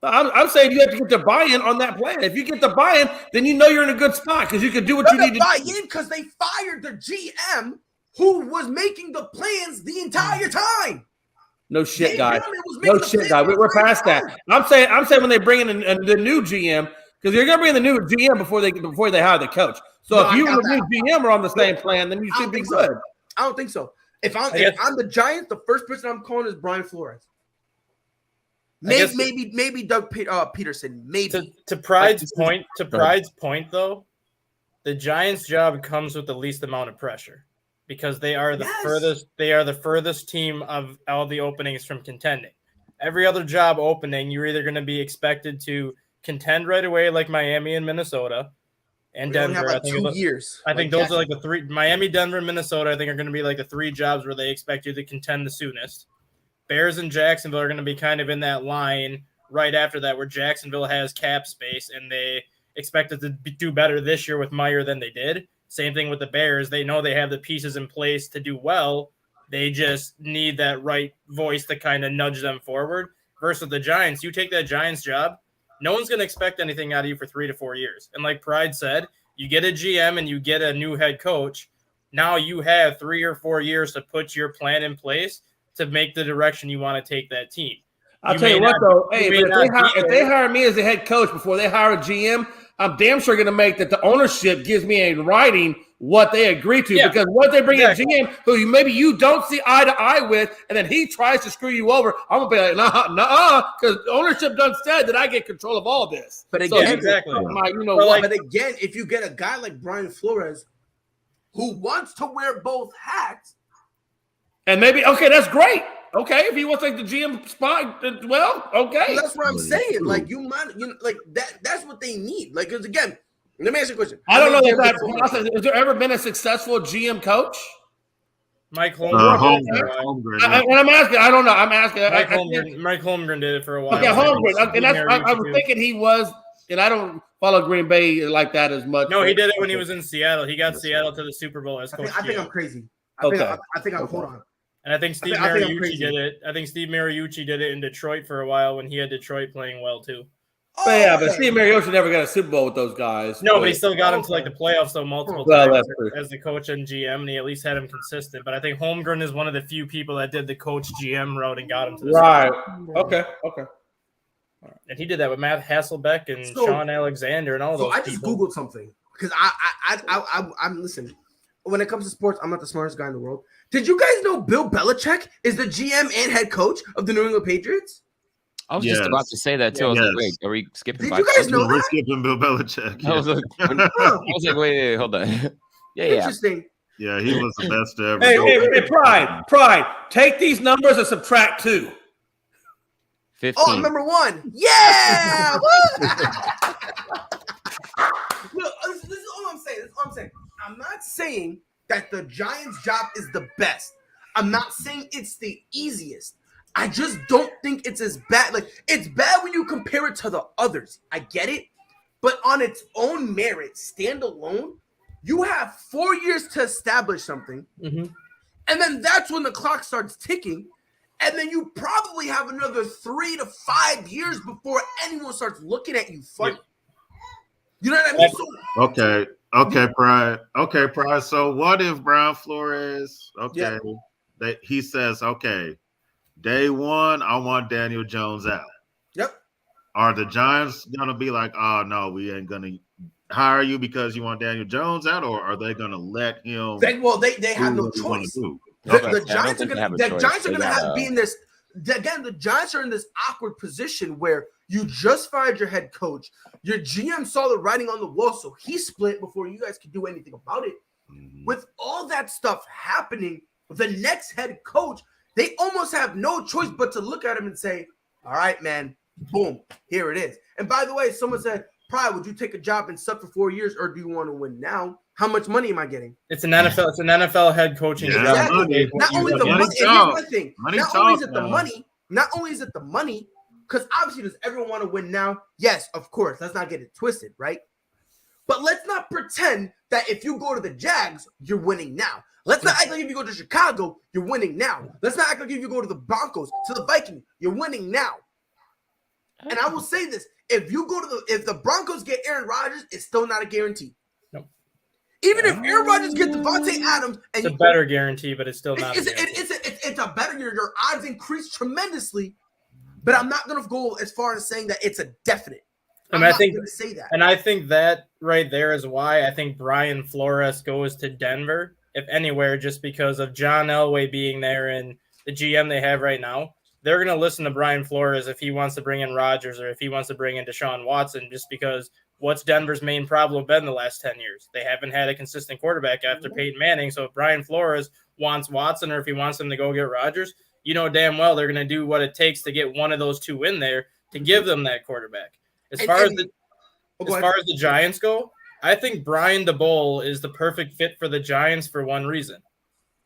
I'm saying you have to get the buy-in on that plan. If you get the buy-in, then you know you're in a good spot because you can do what you need to do. Buy-in because they fired the GM who was making the plans the entire time. No shit, guy. No shit, guy. We're past that. I'm saying when they bring in the new GM, because you're going to bring in the new GM before they hire the coach. So if you and the new GM are on the same plan, then you should be good. I don't think so. If I'm the Giants, the first person I'm calling is Brian Flores. Maybe Doug Peterson. Maybe to Pride's point, though, the Giants' job comes with the least amount of pressure. Because they are the furthest team of all the openings from contending. Every other job opening, you're either going to be expected to contend right away, like Miami and Minnesota, and Denver. I think 2 years. I think those are like the three. Miami, Denver, Minnesota. I think are going to be like the three jobs where they expect you to contend the soonest. Bears and Jacksonville are going to be kind of in that line right after that, where Jacksonville has cap space and they expected to do better this year with Meyer than they did. Same thing with the Bears. They know they have the pieces in place to do well. They just need that right voice to kind of nudge them forward. Versus the Giants, you take that Giants job, no one's going to expect anything out of you for 3 to 4 years. And like Pride said, you get a GM and you get a new head coach. Now you have 3 or 4 years to put your plan in place to make the direction you want to take that team. I'll tell you what, though. Hey, but if they hire me as a head coach before they hire a GM, I'm damn sure going to make that the ownership gives me a writing what they agree to. Because what they bring a GM who maybe you don't see eye to eye with, and then he tries to screw you over, I'm going to be like, nah, because ownership done said that I get control of all this. But again, But again, if you get a guy like Brian Flores who wants to wear both hats, and maybe that's great. Okay, if he wants to take the GM spot, well, okay. Well, that's what I'm saying. Like like that's what they need. Like, because again, let me ask you a question. I don't know has there ever been a successful GM coach? Mike Holmgren. And I'm asking. I don't know. I'm asking. Mike Holmgren did it for a while. Okay, Holmgren. And I was thinking he was, and I don't follow Green Bay like that as much. No, he did it when he was in Seattle. He got Seattle to the Super Bowl as coach. I think I'm crazy. Hold on. And I think Steve Mariucci did it. I think Steve Mariucci did it in Detroit for a while when he had Detroit playing well too. But Steve Mariucci never got a Super Bowl with those guys. No, but he still got him to like the playoffs though multiple times as the coach and GM, and he at least had him consistent. But I think Holmgren is one of the few people that did the coach GM route and got him to the Super Bowl. Okay. And he did that with Matt Hasselbeck and Sean Alexander and all those. I just Googled something because I'm listen. When it comes to sports, I'm not the smartest guy in the world. Did you guys know Bill Belichick is the GM and head coach of the New England Patriots? I was just about to say that too. I was like, wait, are we skipping? Did you guys know that? We're skipping Bill Belichick. I was like, wait, hold on. Interesting. Yeah, he was the best to ever. Hey, Pride. Take these numbers and subtract 2. 15. Oh, number 1. Yeah. Look, this is all I'm saying. I'm not saying that the Giants' job is the best. I'm not saying it's the easiest. I just don't think it's as bad. Like, it's bad when you compare it to the others. I get it. But on its own merit, standalone, you have 4 years to establish something. Mm-hmm. And then that's when the clock starts ticking. And then you probably have another 3 to 5 years before anyone starts looking at you funny. You know what I mean? Okay, Pride. So what if Brian Flores, he says, okay, day 1, I want Daniel Jones out. Yep. Are the Giants going to be like, oh, no, we ain't going to hire you because you want Daniel Jones out, or are they going to let him? They have no choice. The Giants are going to be in this. Again, the Giants are in this awkward position where you just fired your head coach. Your GM saw the writing on the wall, so he split before you guys could do anything about it. Mm-hmm. With all that stuff happening, the next head coach, they almost have no choice but to look at him and say, all right, man, boom, here it is. And by the way, someone said, Pride, would you take a job and suck for 4 years, or do you want to win now? How much money am I getting? It's an NFL head coaching job. Exactly. Not only the money, here's my thing. Not only is it the money, because obviously does everyone want to win now? Yes, of course. Let's not get it twisted, right? But let's not pretend that if you go to the Jags, you're winning now. Let's not act like if you go to Chicago, you're winning now. Let's not act like if you go to the Broncos, to the Vikings, you're winning now. And I will say this: if the Broncos get Aaron Rodgers, it's still not a guarantee. Nope. Even if Aaron Rodgers gets Devontae Adams, and it's a better guarantee, but it's still not. It's a better. Your odds increase tremendously, but I'm not going to go as far as saying that it's a definite. I'm not going to say that. And I think that right there is why I think Brian Flores goes to Denver, if anywhere, just because of John Elway being there and the GM they have right now. They're going to listen to Brian Flores if he wants to bring in Rodgers or if he wants to bring in Deshaun Watson, just because what's Denver's main problem been the last 10 years? They haven't had a consistent quarterback after Peyton Manning. So if Brian Flores wants Watson or if he wants them to go get Rodgers, you know damn well they're going to do what it takes to get one of those two in there to give them that quarterback. As far as the Giants go, I think Brian DeBole is the perfect fit for the Giants for one reason.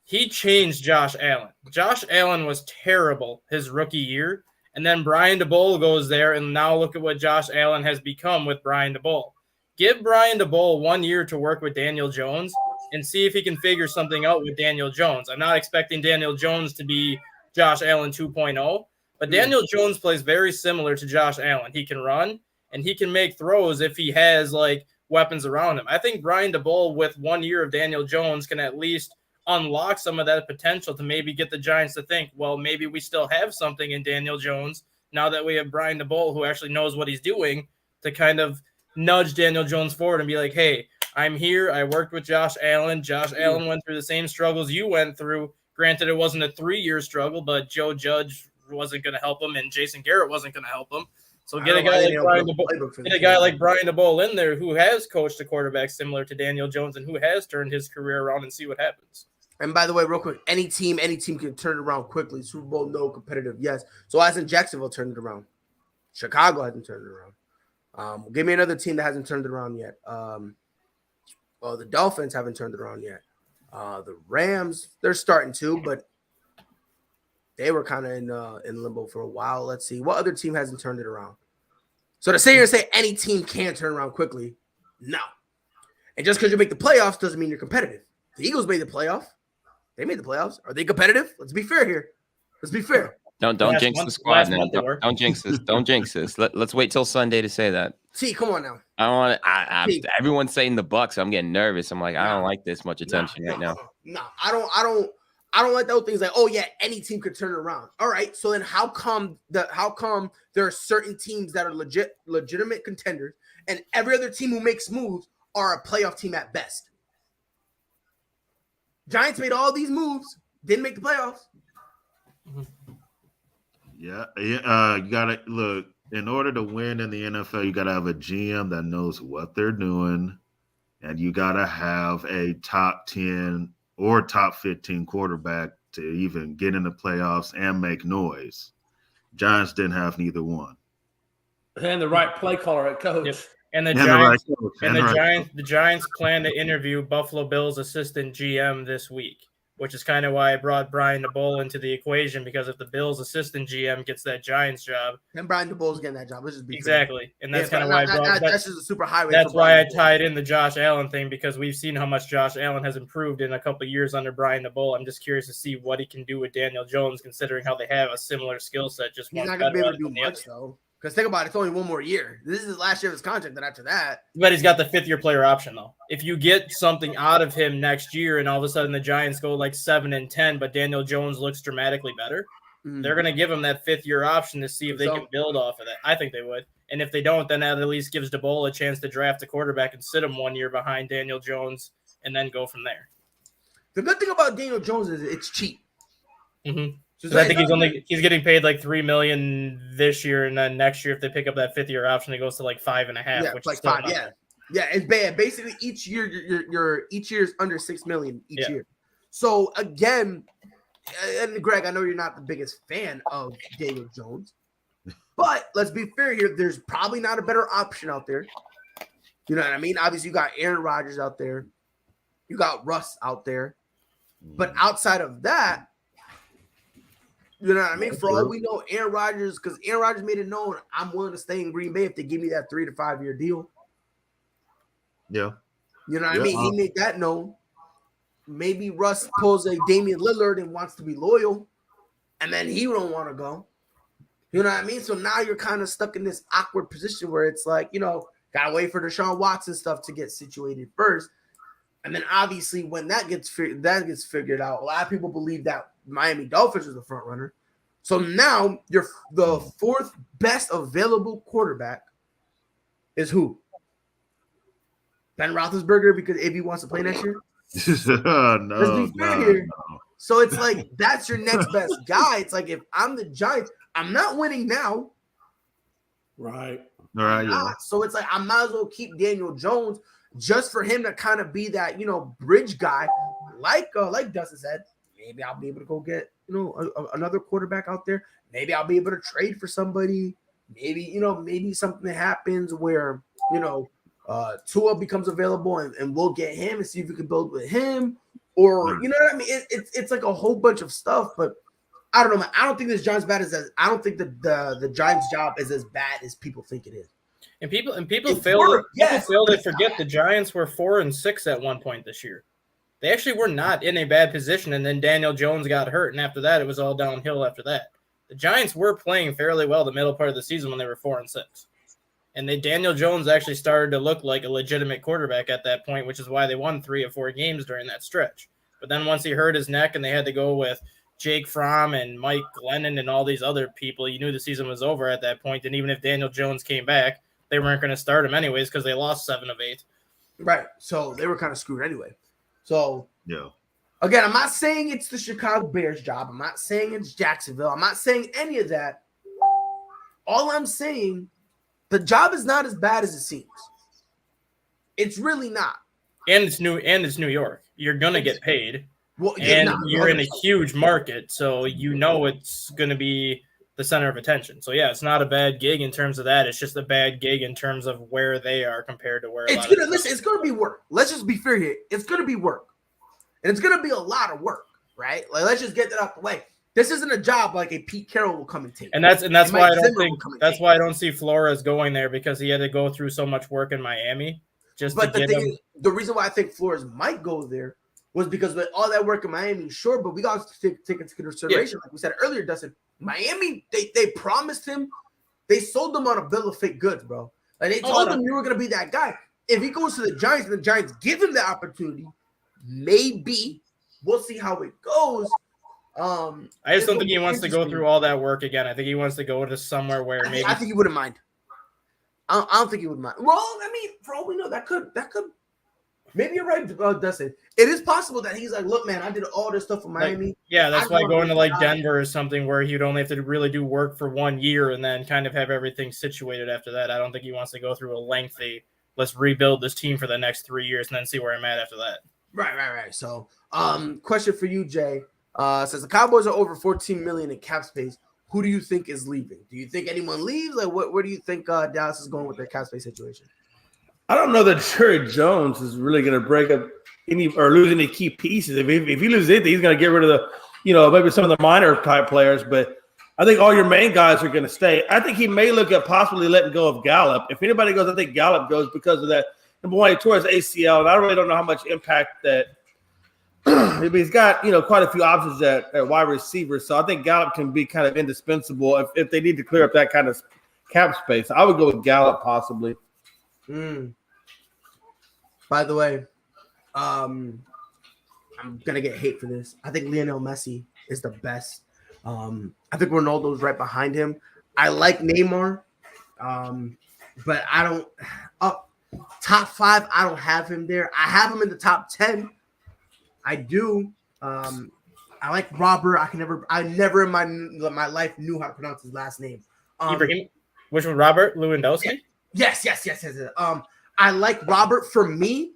He changed Josh Allen. Josh Allen was terrible his rookie year, and then Brian DeBole goes there, and now look at what Josh Allen has become with Brian DeBole. Give Brian DeBole 1 year to work with Daniel Jones, and see if he can figure something out with Daniel Jones. I'm not expecting Daniel Jones to be Josh Allen 2.0, but Daniel Jones plays very similar to Josh Allen. He can run, and he can make throws if he has, like, weapons around him. I think Brian DeBull, with 1 year of Daniel Jones, can at least unlock some of that potential to maybe get the Giants to think, well, maybe we still have something in Daniel Jones now that we have Brian DeBull, who actually knows what he's doing, to kind of nudge Daniel Jones forward and be like, hey, I'm here. I worked with Josh Allen. Josh Allen went through the same struggles you went through. Granted, it wasn't a 3-year struggle, but Joe Judge wasn't going to help him, and Jason Garrett wasn't going to help him. So get a guy like Brian DeBull in there who has coached a quarterback similar to Daniel Jones and who has turned his career around, and see what happens. And by the way, real quick, any team can turn it around quickly. Super Bowl, no. Competitive, yes. So as in Jacksonville turned it around. Chicago hasn't turned it around. Give me another team that hasn't turned it around yet. The Dolphins haven't turned it around yet. The Rams, they're starting to, but they were kind of in limbo for a while. Let's see. What other team hasn't turned it around? So to say any team can turn around quickly, no. And just because you make the playoffs doesn't mean you're competitive. The Eagles made the playoff. They made the playoffs. Are they competitive? Let's be fair here. Let's be fair. Don't jinx the squad now. Don't jinx this. Don't jinx this. Let's wait till Sunday to say that. T, come on now. I don't want to. Everyone's saying the Bucks. I'm getting nervous. I'm like, I don't like this much attention right now. No, I don't like those things like, oh yeah, any team could turn it around. All right, so then how come there are certain teams that are legitimate contenders, and every other team who makes moves are a playoff team at best? Giants made all these moves, didn't make the playoffs. Yeah. You gotta look. In order to win in the NFL, you gotta have a GM that knows what they're doing, and you gotta have a top 10 or top 15 quarterback to even get in the playoffs and make noise. Giants didn't have neither one. And the right play caller at coach. Yep. And the Giants plan to interview Buffalo Bills assistant GM this week, which is kind of why I brought Brian DeBull into the equation, because if the Bills assistant GM gets that Giants job, then Brian DeBull's getting that job. Let's just be exactly, fair. And that's kind of why I brought that's just a super highway. That's why I tied in the Josh Allen thing, because we've seen how much Josh Allen has improved in a couple of years under Brian DeBull. I'm just curious to see what he can do with Daniel Jones, considering how they have a similar skill set. Just he's not going to be able to do much though. Because think about it, it's only one more year. This is his last year of his contract, and after that. But he's got the 5th-year player option, though. If you get something out of him next year and all of a sudden the Giants go like 7-10, but Daniel Jones looks dramatically better, they're going to give him that 5th-year option to see if they can build off of that. I think they would. And if they don't, then that at least gives DeBull a chance to draft a quarterback and sit him 1 year behind Daniel Jones and then go from there. The good thing about Daniel Jones is it's cheap. Mm-hmm. I think he's getting paid like $3 million this year, and then next year if they pick up that 5th-year option, it goes to like 5.5. Yeah, which like is still 5. Yeah, it's bad. Basically, each year each year is under $6 million each year. So again, and Greg, I know you're not the biggest fan of Daniel Jones, but let's be fair here. There's probably not a better option out there. You know what I mean? Obviously, you got Aaron Rodgers out there, you got Russ out there, but outside of that. You know what I mean? For all we know, Aaron Rodgers, because Aaron Rodgers made it known, I'm willing to stay in Green Bay if they give me that 3 to 5 year deal. Yeah. You know what I mean? He made that known. Maybe Russ pulls a Damian Lillard and wants to be loyal, and then he don't want to go. You know what I mean? So now you're kind of stuck in this awkward position where it's like, gotta wait for Deshaun Watson stuff to get situated first. And then obviously when that gets figured out, a lot of people believe that Miami Dolphins are the front runner. So now the 4th best available quarterback is who? Ben Roethlisberger, because if he wants to play next year? No. So it's like that's your next best guy. It's like if I'm the Giants, I'm not winning now. Right. All right. Yeah. So it's like I might as well keep Daniel Jones just for him to kind of be that, bridge guy, like Dustin said. Maybe I'll be able to go get, another quarterback out there. Maybe I'll be able to trade for somebody. Maybe something happens where, Tua becomes available and we'll get him and see if we can build with him. Or, you know what I mean? It's like a whole bunch of stuff, but I don't know, man. I don't think this Giants I don't think the Giants job is as bad as people think it is. And people fail to forget the Giants were 4-6 at one point this year. they actually were not in a bad position. And then Daniel Jones got hurt, and after that, it was all downhill after that. The Giants were playing fairly well the middle part of the season when they were 4-6. And Daniel Jones actually started to look like a legitimate quarterback at that point, which is why they won 3 of 4 games during that stretch. But then once he hurt his neck and they had to go with Jake Fromm and Mike Glennon and all these other people, you knew the season was over at that point. And even if Daniel Jones came back, they weren't going to start him anyways because they lost 7 of 8. Right. So they were kind of screwed anyway. So, Yeah. Again, I'm not saying it's the Chicago Bears' job. I'm not saying it's Jacksonville. I'm not saying any of that. All I'm saying, the job is not as bad as it seems. It's really not. And it's New York. You're gonna get paid. Well, and you're in a huge market, so it's gonna be the center of attention. So yeah, it's not a bad gig in terms of that. It's just a bad gig in terms of where they are compared to where it's gonna be work. Let's just be fair here. It's gonna be work. And it's gonna be a lot of work, right? Like, let's just get that out the way. This isn't a job like a Pete Carroll will come and take. And that's why I don't see Flores going there, because he had to go through so much work in Miami. The reason why I think Flores might go there was because with all that work in Miami, sure, but we got to take into consideration, like we said earlier, Dustin, Miami, they promised him, they sold him on a bill of fake goods, bro. Like, they told him you were going to be that guy. If he goes to the Giants and the Giants give him the opportunity, maybe we'll see how it goes. I just don't think he wants to go through all that work again. I think he wants to go to somewhere where maybe. I think he wouldn't mind. I don't think he would mind. Well, I mean, for all we know, that could. Maybe you're right, Dustin. It is possible that he's like, look, man, I did all this stuff for Miami. That's why going to like Denver or something where he'd only have to really do work for 1 year and then kind of have everything situated after that. I don't think he wants to go through a lengthy, let's rebuild this team for the next 3 years and then see where I'm at after that. Right. So, question for you, Jay. Since the Cowboys are over $14 million in cap space, who do you think is leaving? Do you think anyone leaves? Like, where do you think Dallas is going with their cap space situation? I don't know that Jerry Jones is really going to break up or lose any key pieces. If he loses anything, he's going to get rid of the, maybe some of the minor type players. But I think all your main guys are going to stay. I think he may look at possibly letting go of Gallup. If anybody goes, I think Gallup goes because of that. Number one, he tore his ACL, and I really don't know how much impact that. He's got, quite a few options at wide receiver. So I think Gallup can be kind of indispensable if they need to clear up that kind of cap space. I would go with Gallup possibly. By the way, I'm gonna get hate for this. I think Lionel Messi is the best. I think Ronaldo's right behind him. I like Neymar, but I don't top 5. I don't have him there. I have him in the top 10. I do. I like Robert. I never in my life knew how to pronounce his last name. Which one, Robert Lewandowski? Yes. I like Robert for me,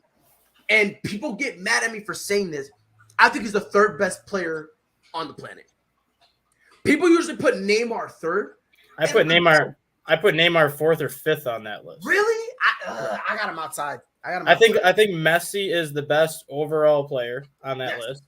and people get mad at me for saying this. I think he's the 3rd best player on the planet. People usually put Neymar 3rd. I put Neymar 4th or 5th on that list. Really? I got him outside. I think Messi is the best overall player on that list.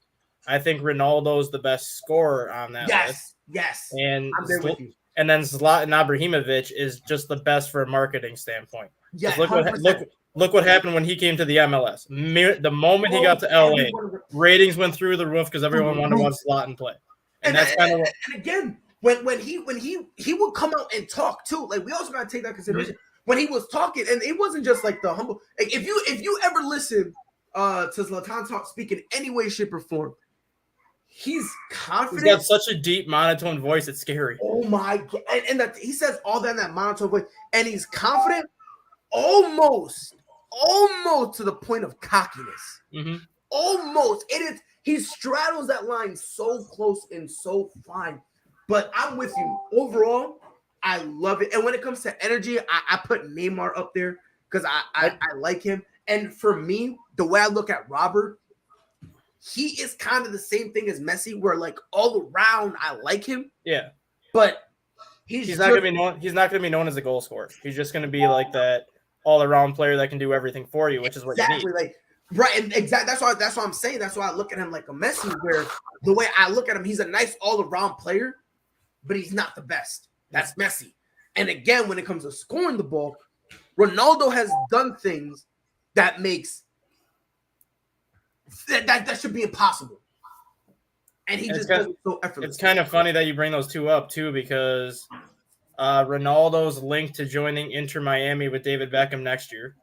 I think Ronaldo's the best scorer on that list. Yes. And I'm there with you. And then Zlatan Ibrahimovic is just the best for a marketing standpoint. Yeah, look what happened when he came to the MLS. The moment he got to LA, ratings went through the roof because everyone wanted to watch Zlatan play. And that's kind of what. And again, when he would come out and talk too, like, we also got to take that consideration. When he was talking, and it wasn't just like the humble. Like, if you ever listen to Zlatan speak in any way, shape, or form, he's confident. He's got such a deep monotone voice; it's scary. Oh my god! And that he says all that in that monotone voice, and he's confident, almost to the point of cockiness. Almost, it is. He straddles that line so close and so fine. But I'm with you. Overall, I love it. And when it comes to energy, I put Neymar up there because I like him. And for me, the way I look at Robert, he is kind of the same thing as Messi, where like all around I like him. Yeah. But he's not gonna be known as a goal scorer. He's just gonna be like that all around player that can do everything for you, which is what you need. Like, right, and exactly that's why I'm saying. That's why I look at him like a Messi, where the way I look at him, he's a nice all around player, but he's not the best. That's Messi. And again, when it comes to scoring the ball, Ronaldo has done things that makes That should be impossible. And he just does it so effortlessly. It's kind of funny that you bring those two up too, because Ronaldo's linked to joining Inter Miami with David Beckham next year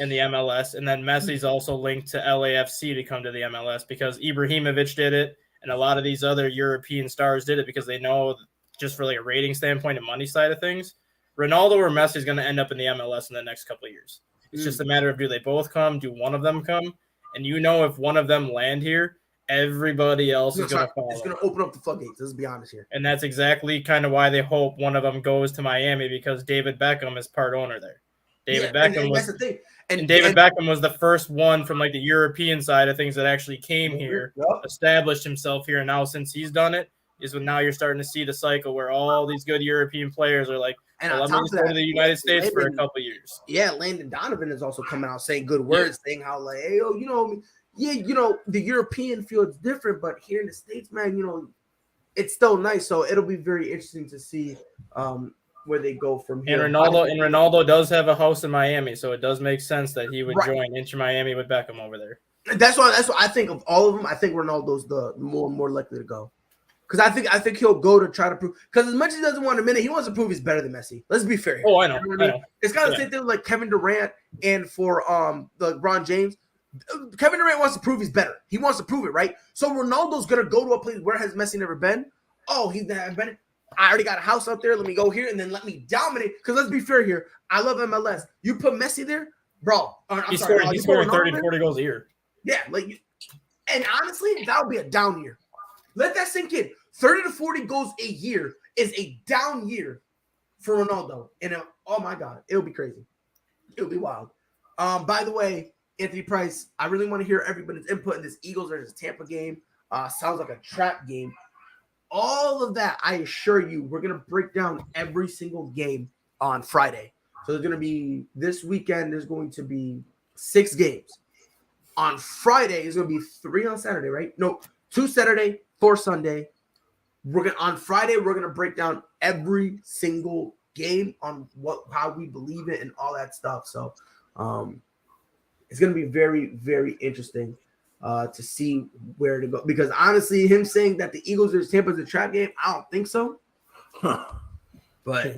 in the MLS, and then Messi's also linked to LAFC to come to the MLS because Ibrahimovic did it, and a lot of these other European stars did it because they know, just for like a rating standpoint and money side of things, Ronaldo or Messi is going to end up in the MLS in the next couple of years. It's just a matter of, do they both come? Do one of them come? And if one of them land here, everybody else is going to follow. It's going to open up the floodgates. Let's be honest here. And that's exactly kind of why they hope one of them goes to Miami, because David Beckham is part owner there. Beckham was the thing. And David Beckham was the first one from like the European side of things that actually came here, established himself here. And now since he's done it, is when now you're starting to see the cycle where all these good European players are like, let me just go to the United States for a couple of years. Yeah, Landon Donovan is also coming out saying good words, saying how like, hey, the European field's different, but here in the States, man, it's still nice. So it'll be very interesting to see where they go from here. And Ronaldo does have a house in Miami, so it does make sense that he would join Inter Miami with Beckham over there. That's why I think of all of them. I think Ronaldo's the more likely to go. Because I think he'll go to try to prove. Because as much as he doesn't want a minute, he wants to prove he's better than Messi. Let's be fair here. Oh, I know. You know what I mean? It's kind of the same thing like Kevin Durant and for the LeBron James. Kevin Durant wants to prove he's better. He wants to prove it, right? So Ronaldo's gonna go to a place where has Messi never been. Oh, he's never been. I already got a house out there. Let me go here and then let me dominate. Because let's be fair here. I love MLS. You put Messi there, bro. He's scoring 30, 40 goals a year. Yeah, and honestly, that would be a down year. Let that sink in. 30 to 40 goals a year is a down year for Ronaldo. And oh my God, it'll be crazy. It'll be wild. By the way, Anthony Price, I really want to hear everybody's input in this Eagles versus Tampa game. Sounds like a trap game. All of that, I assure you, we're going to break down every single game on Friday. So there's going to be, this weekend, there's going to be 6 games. On Friday, there's going to be 3 on Saturday, right? No, 2 Saturday, 4 Sunday. On Friday, we're going to break down every single game on how we believe it and all that stuff. So it's going to be very, very interesting to see where to go. Because honestly, him saying that the Eagles versus Tampa is a trap game, I don't think so. But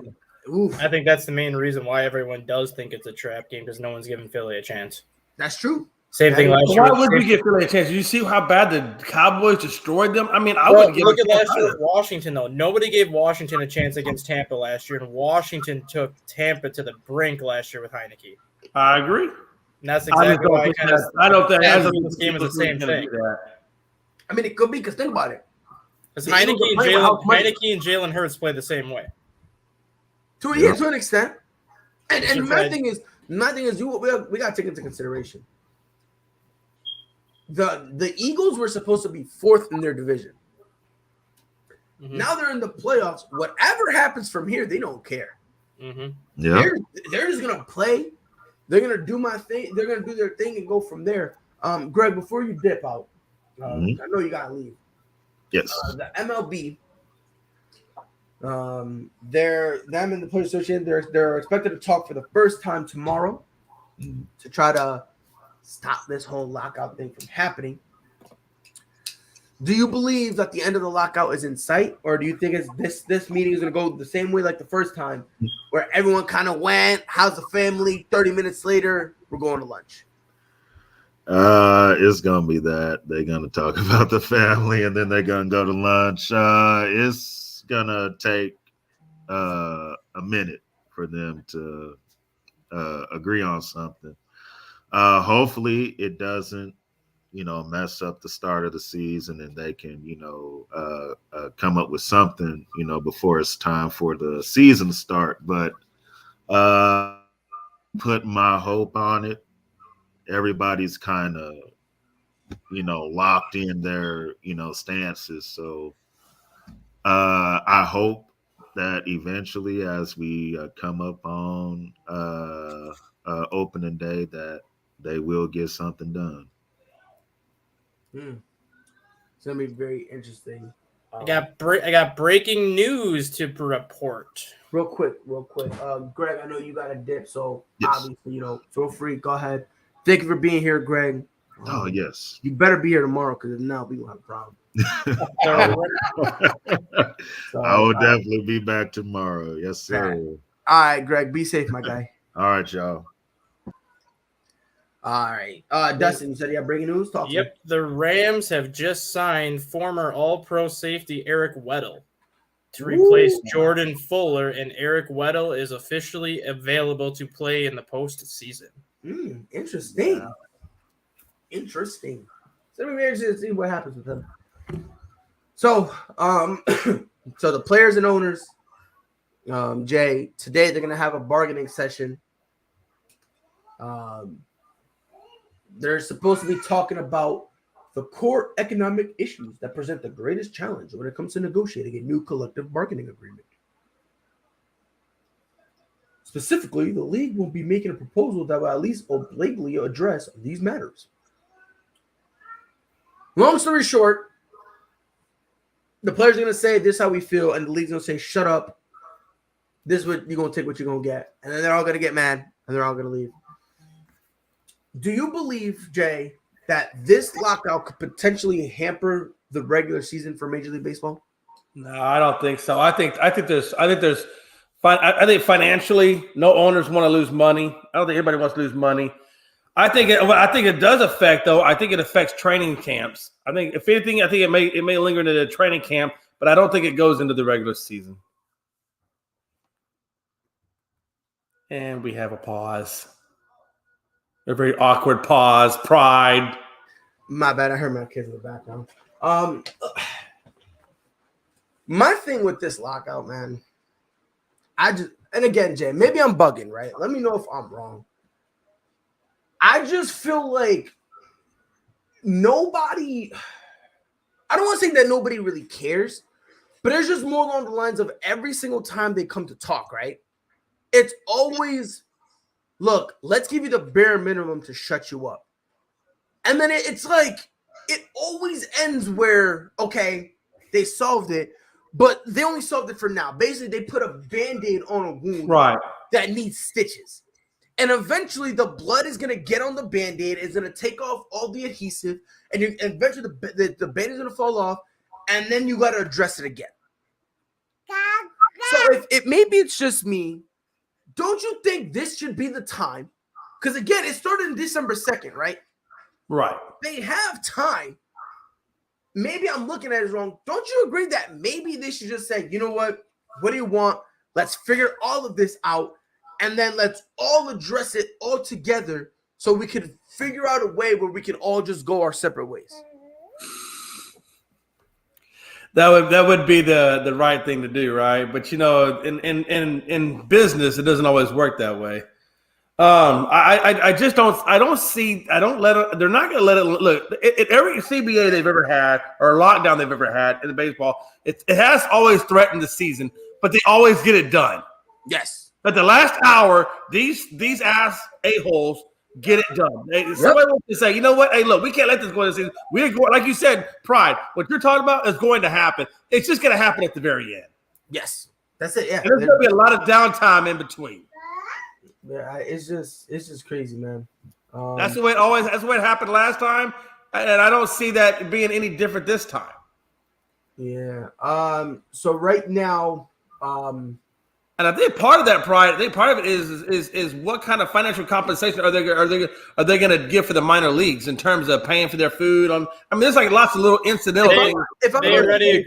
I think that's the main reason why everyone does think it's a trap game, because no one's giving Philly a chance. That's true. Same thing last year. Why would we give Philly a chance? Did you see how bad the Cowboys destroyed them? I mean, I wouldn't give. Look at last year with Washington, though. Nobody gave Washington a chance against Tampa last year, and Washington took Tampa to the brink last year with Heineke. I agree. And that's exactly why I don't think this game is the same thing. I mean, it could be, because think about it. Because Heineke and Jalen Hurts play the same way. To an extent. And my thing is, we got to take into consideration. The Eagles were supposed to be 4th in their division. Mm-hmm. Now they're in the playoffs. Whatever happens from here, they don't care. Mm-hmm. Yeah, they're just gonna play. They're gonna do my thing. They're gonna do their thing and go from there. Greg, before you dip out, I know you gotta leave. Yes. The MLB, them and the Players Association, they're expected to talk for the first time tomorrow to try to stop this whole lockout thing from happening. Do you believe that the end of the lockout is in sight, or do you think this meeting is going to go the same way like the first time, where everyone kind of went, how's the family? 30 minutes later, we're going to lunch. It's going to be that. They're going to talk about the family, and then they're going to go to lunch. It's going to take a minute for them to agree on something. Hopefully it doesn't, mess up the start of the season, and they can, come up with something, before it's time for the season to start. But put my hope on it. Everybody's kind of, locked in their, stances. So I hope that eventually, as we come up on opening day, that they will get something done. It's gonna be very interesting. I got breaking news to report. Real quick. Greg, I know you got a dip, so obviously, feel free. Go ahead. Thank you for being here, Greg. Oh yes. You better be here tomorrow because if not, we will have a problem. I will definitely be back tomorrow. Yes, sir. All right, Greg, be safe, my guy. All right, y'all. All right. Dustin, you said you have breaking news? Talk to me. The Rams have just signed former All-Pro safety Eric Weddle to replace Jordan Fuller, and Eric Weddle is officially available to play in the postseason. Interesting. Interesting. So we're interested to see what happens with him. So, so the players and owners, Jay, today they're gonna have a bargaining session. They're supposed to be talking about the core economic issues that present the greatest challenge when it comes to negotiating a new collective bargaining agreement. Specifically, the league will be making a proposal that will at least obliquely address these matters. Long story short, the players are going to say, this is how we feel, and the league's going to say, shut up. This is what you're going to take, what you're going to get. And then they're all going to get mad, and they're all going to leave. Do you believe, Jay, that this lockout could potentially hamper the regular season for Major League Baseball? No, I don't think so. I think financially, no owners want to lose money. I don't think anybody wants to lose money. I think it does affect, though. I think it affects training camps. I think if anything, I think it may linger into the training camp, but I don't think it goes into the regular season. And we have a pause. A very awkward pause. Pride. My bad. I heard my kids in the background. My thing with this lockout, man, and again, Jay, maybe I'm bugging, right? Let me know if I'm wrong. I just feel like nobody, I don't want to say that nobody really cares, but it's just more along the lines of every single time they come to talk, right? It's always, look, let's give you the bare minimum to shut you up. And then it's like, it always ends where, okay, they solved it, but they only solved it for now. Basically, they put a Band-Aid on a wound that needs stitches. And eventually, the blood is going to get on the Band-Aid, it's going to take off all the adhesive, and eventually the Band-Aid is going to fall off, and then you got to address it again. So maybe it's just me, don't you think this should be the time? Because again, it started in December 2nd, right? Right. They have time. Maybe I'm looking at it wrong. Don't you agree that maybe they should just say, you know what? What do you want? Let's figure all of this out, and then let's all address it all together so we can figure out a way where we can all just go our separate ways. That would be the right thing to do, right? But you know, in business, it doesn't always work that way. They're not going to let it look. Every CBA they've ever had or lockdown they've ever had in the baseball, it has always threatened the season, but they always get it done. Yes. At the last hour, these ass a-holes get it done. Somebody wants to say, you know what? Hey, look, we can't let this go into the season. We're going, like you said, pride. What you're talking about is going to happen. It's just going to happen at the very end. Yes. That's it. Yeah. And there's going to be a lot of downtime in between. Yeah, it's just crazy, man. That's the way it happened last time, and I don't see that being any different this time. Yeah. So right now, and I think part of that pride, part of it is what kind of financial compensation are they going to give for the minor leagues in terms of paying for their food? There's like lots of little incidental things. They already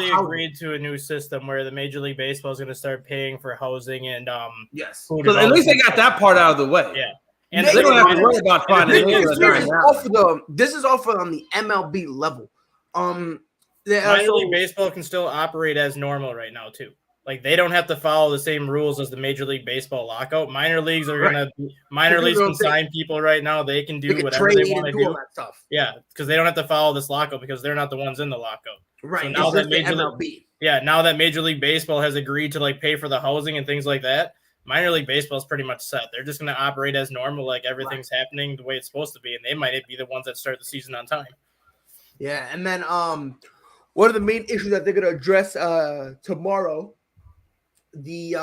agreed to a new system where the Major League Baseball is going to start paying for housing and yes. So at least they got that part out of the way. Yeah. And they don't have to worry about finding this is off on the MLB level. Minor League Baseball can still operate as normal right now too. Like they don't have to follow the same rules as the Major League Baseball lockout. Minor leagues can sign people right now. They can do whatever they want to do. Yeah, because they don't have to follow this lockout because they're not the ones in the lockout. Right. So now that Major League Baseball has agreed to like pay for the housing and things like that, Minor League Baseball is pretty much set. They're just going to operate as normal, like everything's happening the way it's supposed to be, and they might be the ones that start the season on time. Yeah, and then one of the main issues that they're going to address tomorrow. The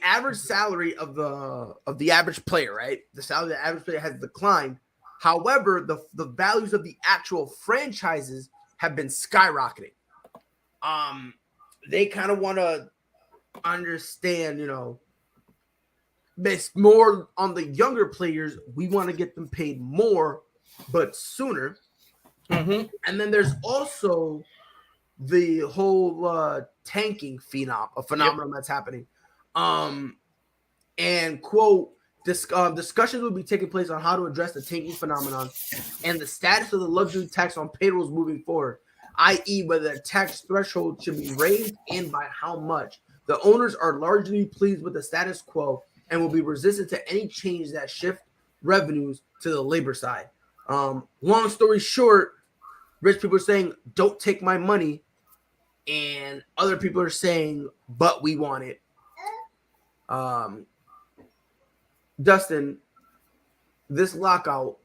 average salary of the average player, right? The salary of the average player has declined However, the values of the actual franchises have been skyrocketing. They kind of want to understand, it's more on the younger players. We want to get them paid more, but sooner. Mm-hmm. And then there's also the whole tanking phenomenon that's happening. And quote, discussions will be taking place on how to address the tanking phenomenon and the status of the luxury tax on payrolls moving forward, i.e. whether the tax threshold should be raised and by how much. The owners are largely pleased with the status quo and will be resistant to any change that shift revenues to the labor side. Long story short, rich people are saying, don't take my money, and other people are saying, but we want it. Dustin, this lockout,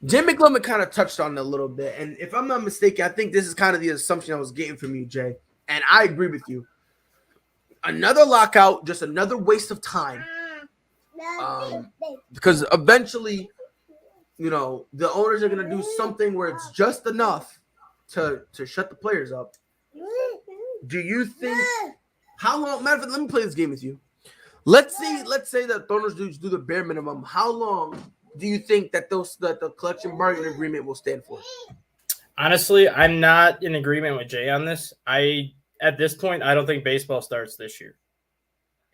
Jim McClellan kind of touched on it a little bit, and if I'm not mistaken, I think this is kind of the assumption I was getting from you, Jay, and I agree with you. Another lockout, just another waste of time, because eventually, the owners are going to do something where it's just enough to shut the players up. Do you think, how long, matter of fact, let me play this game with you. Let's say that the owners do the bare minimum. How long do you think that the collective bargaining agreement will stand for? Honestly, I'm not in agreement with Jay on this. At this point, I don't think baseball starts this year.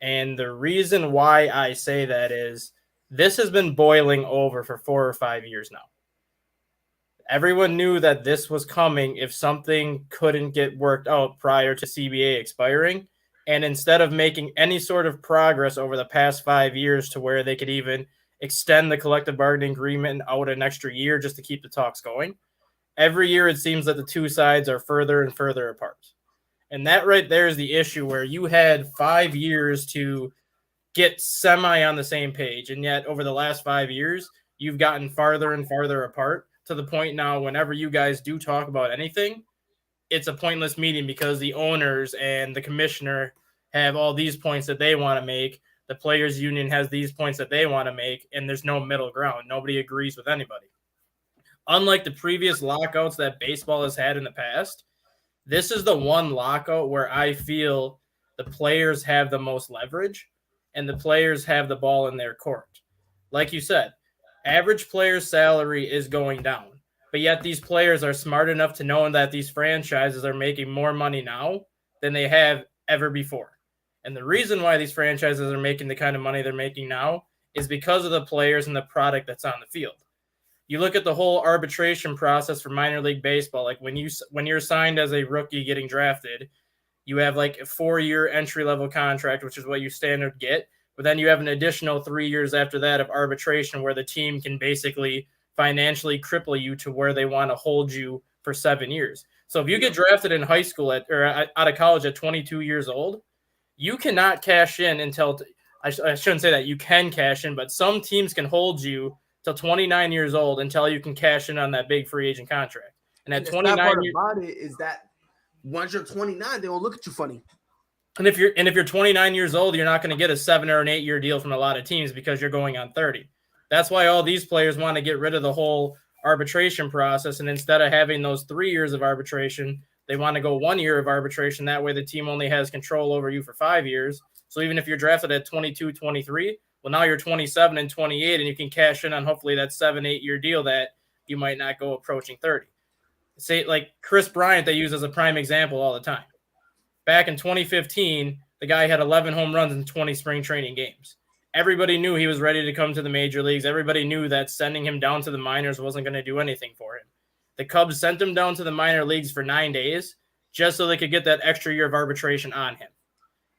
And the reason why I say that is this has been boiling over for 4 or 5 years now. Everyone knew that this was coming if something couldn't get worked out prior to CBA expiring. And instead of making any sort of progress over the past 5 years to where they could even extend the collective bargaining agreement out an extra year just to keep the talks going, every year it seems that the two sides are further and further apart. And that right there is the issue, where you had 5 years to get semi on the same page. And yet over the last 5 years, you've gotten farther and farther apart to the point now whenever you guys do talk about anything, it's a pointless meeting because the owners and the commissioner have all these points that they want to make. The players union has these points that they want to make, and there's no middle ground. Nobody agrees with anybody. Unlike the previous lockouts that baseball has had in the past, this is the one lockout where I feel the players have the most leverage and the players have the ball in their court. Like you said, average player's salary is going down, but yet these players are smart enough to know that these franchises are making more money now than they have ever before. And the reason why these franchises are making the kind of money they're making now is because of the players and the product that's on the field. You look at the whole arbitration process for minor league baseball, like when you're signed as a rookie getting drafted, you have like a 4-year entry-level contract, which is what you standard get. But then you have an additional 3 years after that of arbitration where the team can basically financially cripple you to where they want to hold you for 7 years. So if you get drafted in high school or out of college at 22 years old, you cannot cash in until I shouldn't say that you can cash in, but some teams can hold you till 29 years old until you can cash in on that big free agent contract. And at 29 years about it is that once you're 29, they will look at you funny. And if you're 29 years old, you're not going to get a 7 or an 8 year deal from a lot of teams because you're going on 30. That's why all these players want to get rid of the whole arbitration process. And instead of having those 3 years of arbitration, they want to go 1 year of arbitration. That way the team only has control over you for 5 years. So even if you're drafted at 22, 23, well, now you're 27 and 28, and you can cash in on hopefully that 7-8 year deal that you might not go approaching 30. Say like Chris Bryant, they use as a prime example all the time. Back in 2015, the guy had 11 home runs in 20 spring training games. Everybody knew he was ready to come to the major leagues. Everybody knew that sending him down to the minors wasn't going to do anything for him. The Cubs sent him down to the minor leagues for 9 days just so they could get that extra year of arbitration on him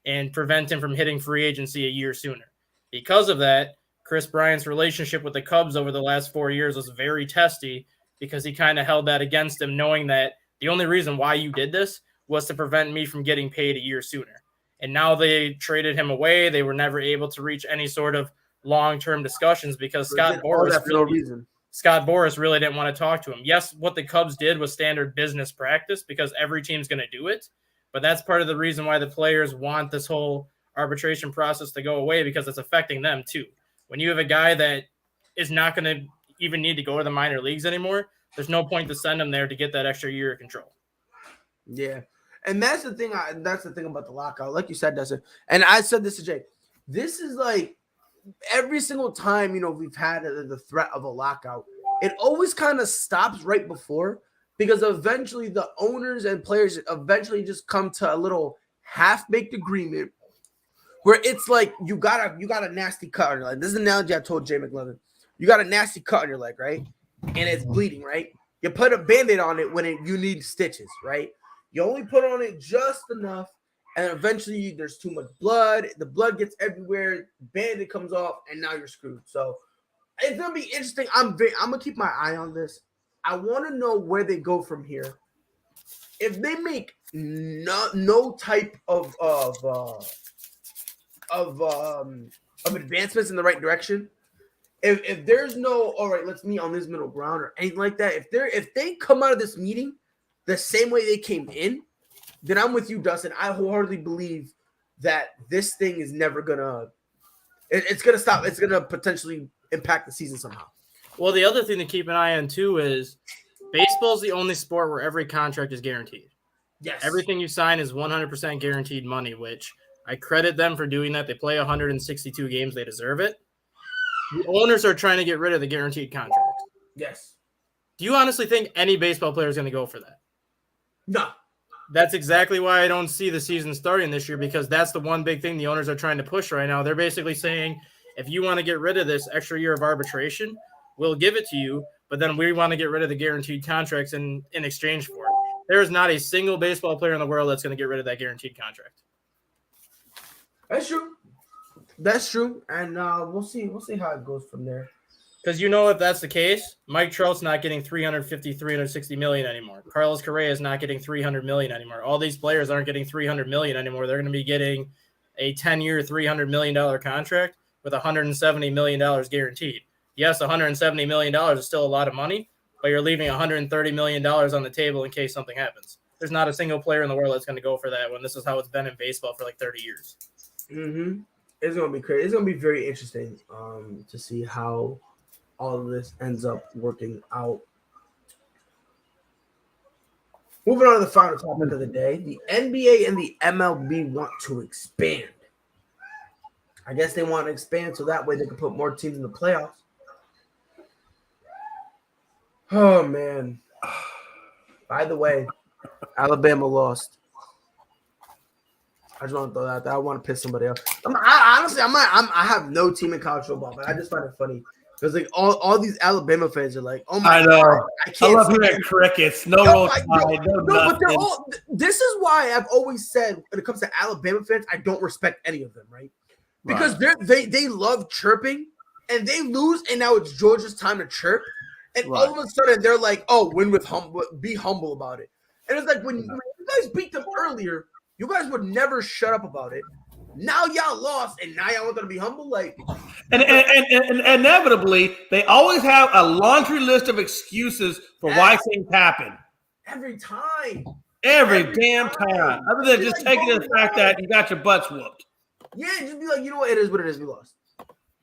and prevent him from hitting free agency a year sooner. Because of that, Chris Bryant's relationship with the Cubs over the last 4 years was very testy because he kind of held that against him, knowing that the only reason why you did this was to prevent me from getting paid a year sooner. And now they traded him away. They were never able to reach any sort of long-term discussions because Scott Boras really didn't want to talk to him. Yes, what the Cubs did was standard business practice because every team's going to do it. But that's part of the reason why the players want this whole arbitration process to go away, because it's affecting them too. When you have a guy that is not going to, even need to go to the minor leagues anymore, there's no point to send them there to get that extra year of control. Yeah. And that's the thing. That's the thing about the lockout. Like you said, Dustin. And I said this to Jay. This is like every single time, we've had the threat of a lockout, it always kind of stops right before, because eventually the owners and players eventually just come to a little half-baked agreement where it's like you got a nasty cut on your leg. This is an analogy I told Jay McLevin. You got a nasty cut on your leg, right? And it's bleeding, right? You put a Band-Aid on it when you need stitches, right? You only put on it just enough, and eventually there's too much blood. The blood gets everywhere. Band-Aid comes off, and now you're screwed. So it's gonna be interesting. I'm gonna keep my eye on this. I want to know where they go from here. If they make no type of advancements in the right direction, if there's no all right, let's meet on this middle ground or anything like that, if they come out of this meeting the same way they came in, then I'm with you, Dustin. I wholeheartedly believe that this thing is never gonna. It's gonna stop. It's gonna potentially impact the season somehow. Well, the other thing to keep an eye on too is baseball is the only sport where every contract is guaranteed. Yes, everything you sign is 100% guaranteed money, which I credit them for doing that. They play 162 games; they deserve it. The owners are trying to get rid of the guaranteed contracts. Yes. Do you honestly think any baseball player is going to go for that? No. That's exactly why I don't see the season starting this year, because that's the one big thing the owners are trying to push right now. They're basically saying, if you want to get rid of this extra year of arbitration, we'll give it to you, but then we want to get rid of the guaranteed contracts in exchange for it. There is not a single baseball player in the world that's going to get rid of that guaranteed contract. That's true. That's true. And we'll see how it goes from there. Because if that's the case, Mike Trout's not getting $360 million anymore. Carlos Correa is not getting $300 million anymore. All these players aren't getting $300 million anymore. They're going to be getting a 10-year, $300 million contract with $170 million guaranteed. Yes, $170 million is still a lot of money, but you're leaving $130 million on the table in case something happens. There's not a single player in the world that's going to go for that when this is how it's been in baseball for like 30 years. Mm-hmm. It's going to be crazy. It's going to be very interesting to see how all of this ends up working out. Moving on to the final topic of the day, the NBA and the MLB want to expand. I guess they want to expand so that way they can put more teams in the playoffs. Oh, man. By the way, Alabama lost. I just want to throw that out there. I want to piss somebody off. I have no team in college football, but I just find it funny. Because like all these Alabama fans are like, oh my God, I love hearing crickets. No roll tide, no but they're all. This is why I've always said when it comes to Alabama fans, I don't respect any of them, right? Because they love chirping and they lose, and now it's Georgia's time to chirp, and all of a sudden they're like, oh, win with be humble about it. And it's like when you guys beat them earlier, you guys would never shut up about it. Now y'all lost, and now y'all want them to be humble, like. And inevitably, they always have a laundry list of excuses for why things happen. Every time. Every damn time. Other than just taking the fact that you got your butts whooped. Yeah, just be like, you know what? It is what it is. We lost.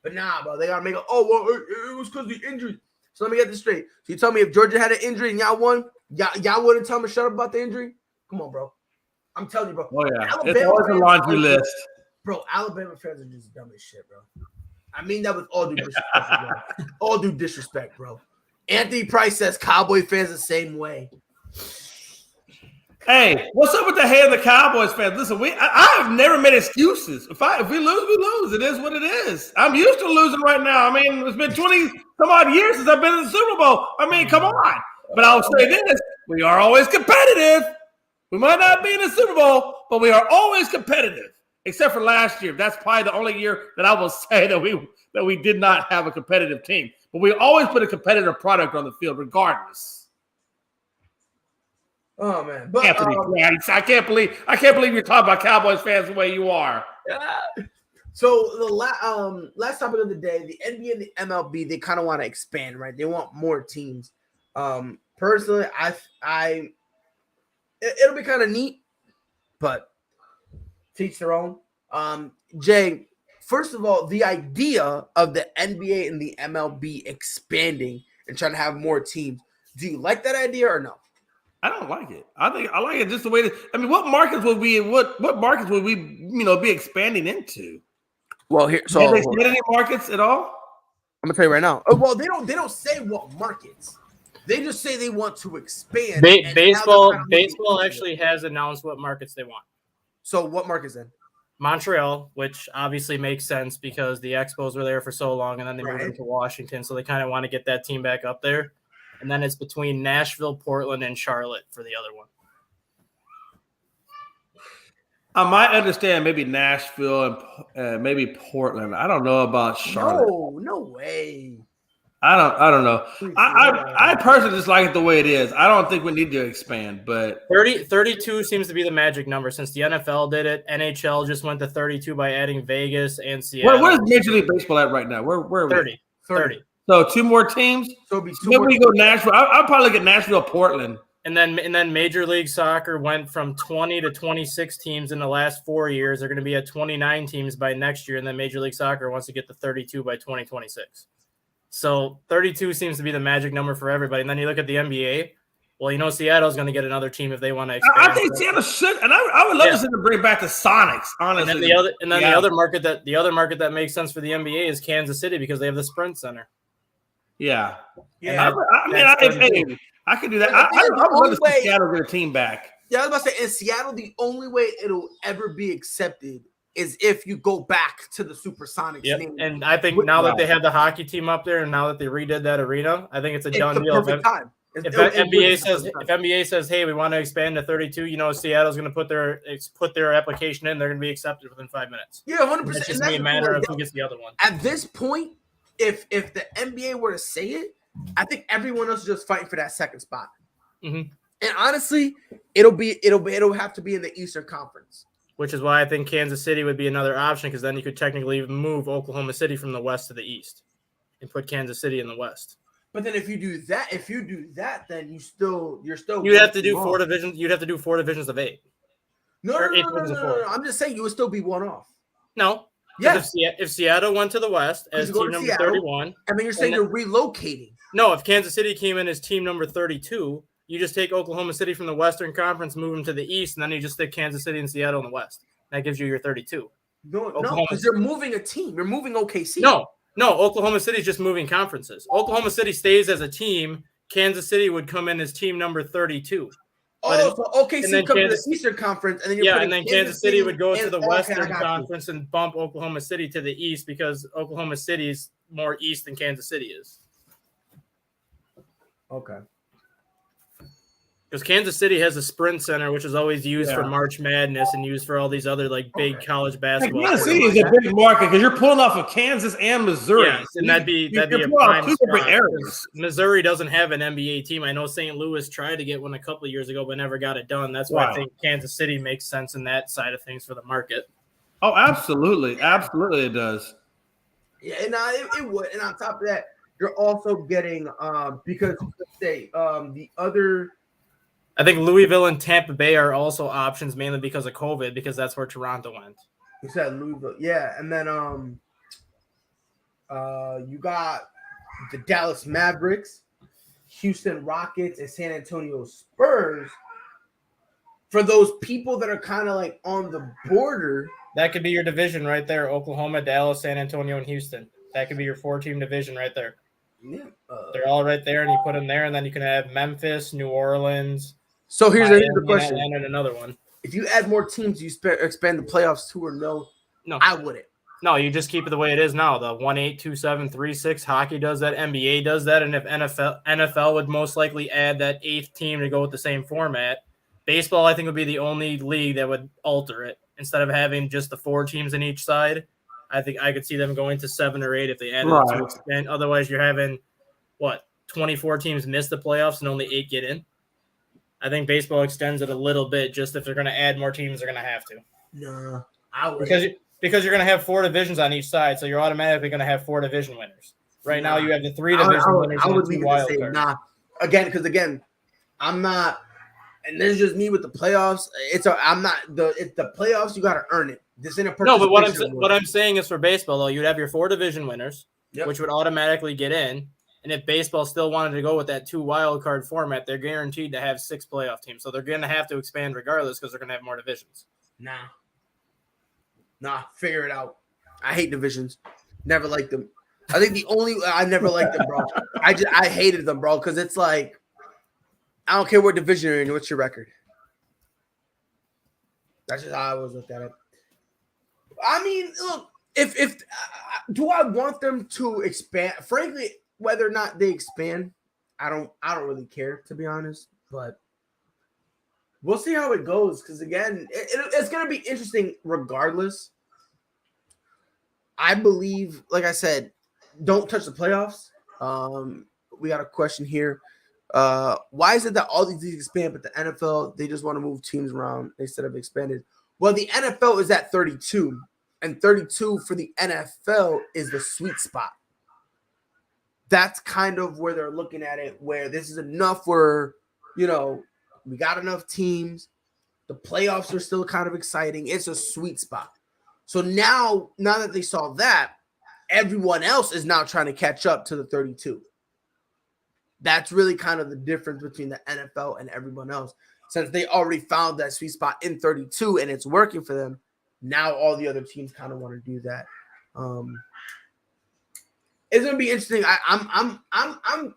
But nah, bro. They got to make it was because of the injury. So let me get this straight. So you tell me if Georgia had an injury and y'all won, y'all wouldn't tell me to shut up about the injury? Come on, bro. I'm telling you, bro. Oh, yeah. It's always a laundry list. Bro, Alabama fans are just dumb as shit, bro. I mean that with all due disrespect, bro. All due disrespect, bro. Anthony Price says Cowboy fans the same way. Hey, what's up with the head of the Cowboys fans? Listen, I have never made excuses. If we lose, we lose. It is what it is. I'm used to losing right now. I mean, it's been 20 some odd years since I've been in the Super Bowl. I mean, come on. But I'll say this: we are always competitive. We might not be in the Super Bowl, but we are always competitive. Except for last year. That's probably the only year that I will say that we did not have a competitive team. But we always put a competitive product on the field regardless. Oh man. But I can't believe you're talking about Cowboys fans the way you are. So the last topic of the day, the NBA and the MLB, they kind of want to expand, right? They want more teams. Personally, it'll be kind of neat, but teach their own. Jay, first of all, the idea of the NBA and the MLB expanding and trying to have more teams. Do you like that idea or no? I don't like it. I like it just the way what markets would we be expanding into? Well, here, so have they said any markets at all? I'm gonna tell you right now. Well, they don't say what markets. They just say they want to expand. Baseball actually has announced what markets they want. So what markets then? Montreal, which obviously makes sense because the Expos were there for so long, and then they moved into Washington, so they kind of want to get that team back up there. And then it's between Nashville, Portland, and Charlotte for the other one. I might understand maybe Nashville and maybe Portland. I don't know about Charlotte. No way. I don't know. I personally just like it the way it is. I don't think we need to expand, but 32 seems to be the magic number since the NFL did it. NHL just went to 32 by adding Vegas and Seattle. Where's Major League Baseball at right now? Where are we? 30. So 2 more teams. So maybe we go Nashville. I'll probably look at Nashville, Portland. And then Major League Soccer went from 20 to 26 teams in the last 4 years. They're going to be at 29 teams by next year, and then Major League Soccer wants to get to 32 by 2026. So 32 seems to be the magic number for everybody. And then you look at the NBA. Well, Seattle's going to get another team if they want to expand. I think Seattle should, and I would love to see them bring back the Sonics. Honestly, and then the other market that makes sense for the NBA is Kansas City because they have the Sprint Center. Yeah. I could do that. I would love to see Seattle get a team back. Yeah, I was about to say, in Seattle, the only way it'll ever be accepted is if you go back to the Supersonics. Yep. And I think now that they have the hockey team up there and now that they redid that arena, I think it's a done deal. If NBA says, hey, we want to expand to 32, Seattle's going to put their application in. They're going to be accepted within 5 minutes. Yeah, 100%. It's just a matter of who gets the other one. At this point, if the NBA were to say it, I think everyone else is just fighting for that second spot. Mm-hmm. And honestly, it'll have to be in the Eastern Conference. Which is why I think Kansas City would be another option because then you could technically move Oklahoma City from the west to the east and put Kansas City in the west. But then if you do that, then you're you'd have to do 4 divisions. You'd have to do 4 divisions of 8. No. I'm just saying you would still be one off. No. Yeah. If Seattle went to the west as team number 31, I mean, you're saying you're relocating. No, if Kansas City came in as team number 32, you just take Oklahoma City from the Western Conference, move them to the east, and then you just stick Kansas City and Seattle in the west. That gives you your 32. No, because you're moving a team. You're moving OKC. No, Oklahoma City is just moving conferences. Oklahoma City stays as a team. Kansas City would come in as team number 32. So OKC comes to the Eastern Conference, and then Kansas City would go to the Western Conference and bump Oklahoma City to the east because Oklahoma City is more east than Kansas City is. Okay. Because Kansas City has a Sprint Center, which is always used for March Madness and used for all these other big college basketball. Kansas City is a big market because you're pulling off of Kansas and Missouri. Yes, and that'd be a prime spot. Missouri doesn't have an NBA team. I know St. Louis tried to get one a couple of years ago, but never got it done. That's why I think Kansas City makes sense in that side of things for the market. Oh, absolutely, it does. Yeah, and it would. And on top of that, you're also getting because the other. I think Louisville and Tampa Bay are also options mainly because of COVID, because that's where Toronto went. You said Louisville, yeah, and then you got the Dallas Mavericks, Houston Rockets, and San Antonio Spurs. For those people that are kind of like on the border, that could be your division right there: Oklahoma, Dallas, San Antonio, and Houston. That could be your 4-team division right there. Yeah, they're all right there, and you put them there, and then you can have Memphis, New Orleans. So here's the question: and another one. If you add more teams, you expand the playoffs too, or no? No, I wouldn't. No, you just keep it the way it is now. The 1-8, 2-7, 3-6. Hockey does that. NBA does that, and if NFL would most likely add that 8th team to go with the same format. Baseball, I think, would be the only league that would alter it instead of having just the 4 teams in each side. I think I could see them going to 7 or 8 if they added it to expand. Otherwise, you're having 24 teams miss the playoffs and only 8 get in. I think baseball extends it a little bit. Just if they're going to add more teams, they're going to have to. No, I would because you're going to have 4 divisions on each side, so you're automatically going to have 4 division winners. Right now, you have the 3 division winners. I would leave it to say nah. Again, I'm not, and this is just me with the playoffs. It's the playoffs. You got to earn it. This ain't a no, but what I'm saying is for baseball though, you'd have your 4 division winners, which would automatically get in. And if baseball still wanted to go with that 2 wild card format, they're guaranteed to have 6 playoff teams. So they're going to have to expand regardless because they're going to have more divisions. Nah, figure it out. I hate divisions. Never liked them. I think I never liked them, bro. I hated them, bro, because it's like, I don't care what division you're in. What's your record? That's just how I always looked at it. I mean, look, if do I want them to expand? Frankly, whether or not they expand, I don't really care, to be honest. But we'll see how it goes. Because again, it's gonna be interesting regardless. I believe, like I said, don't touch the playoffs. We got a question here. Why is it that all these leagues expand, but the NFL, they just want to move teams around instead of expanded? Well, the NFL is at 32, and 32 for the NFL is the sweet spot. That's kind of where they're looking at it, where this is enough where, we got enough teams. The playoffs are still kind of exciting. It's a sweet spot. So now that they saw that, everyone else is now trying to catch up to the 32. That's really kind of the difference between the NFL and everyone else. Since they already found that sweet spot in 32 and it's working for them, now all the other teams kind of want to do that. It's gonna be interesting. I'm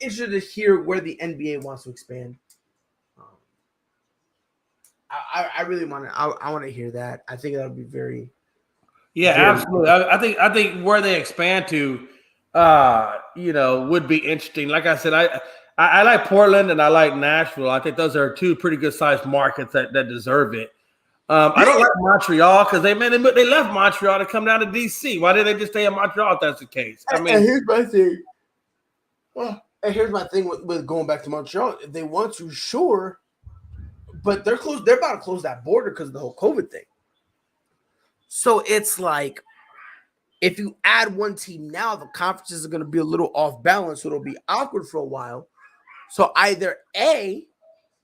interested to hear where the NBA wants to expand. I really want to. I want to hear that. I think that would be very. Yeah, absolutely. I think where they expand to, would be interesting. Like I said, I like Portland and I like Nashville. I think those are 2 pretty good sized markets that deserve it. I don't like Montreal because they left Montreal to come down to DC. Why didn't they just stay in Montreal if that's the case? I mean, and here's my thing. With going back to Montreal. If they want to, sure, but they're close. They're about to close that border because of the whole COVID thing. So it's like, if you add one team now, the conferences are going to be a little off balance, so it'll be awkward for a while. So either A,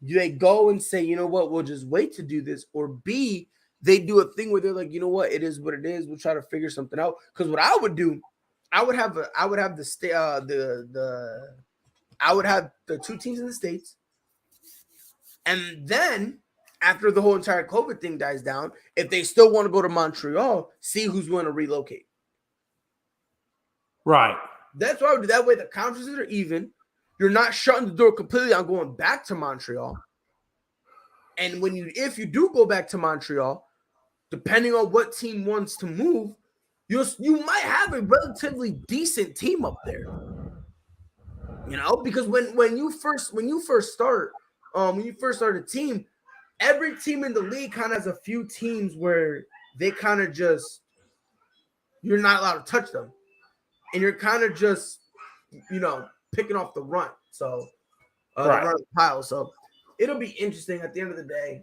they go and say, you know what, we'll just wait to do this, or B, they do a thing where they're like, you know what, it is what it is. We'll try to figure something out. Because what I would do, I would have the 2 teams in the States, and then after the whole entire COVID thing dies down, if they still want to go to Montreal, see who's going to relocate. Right. That's why I would do. That way the conferences are even. You're not shutting the door completely on going back to Montreal. And if you do go back to Montreal, depending on what team wants to move, you might have a relatively decent team up there. Because when you first start a team, every team in the league kind of has a few teams where they kind of just, you're not allowed to touch them. And you're kind of just, picking off the runt. So, the run of the pile. So, it'll be interesting at the end of the day.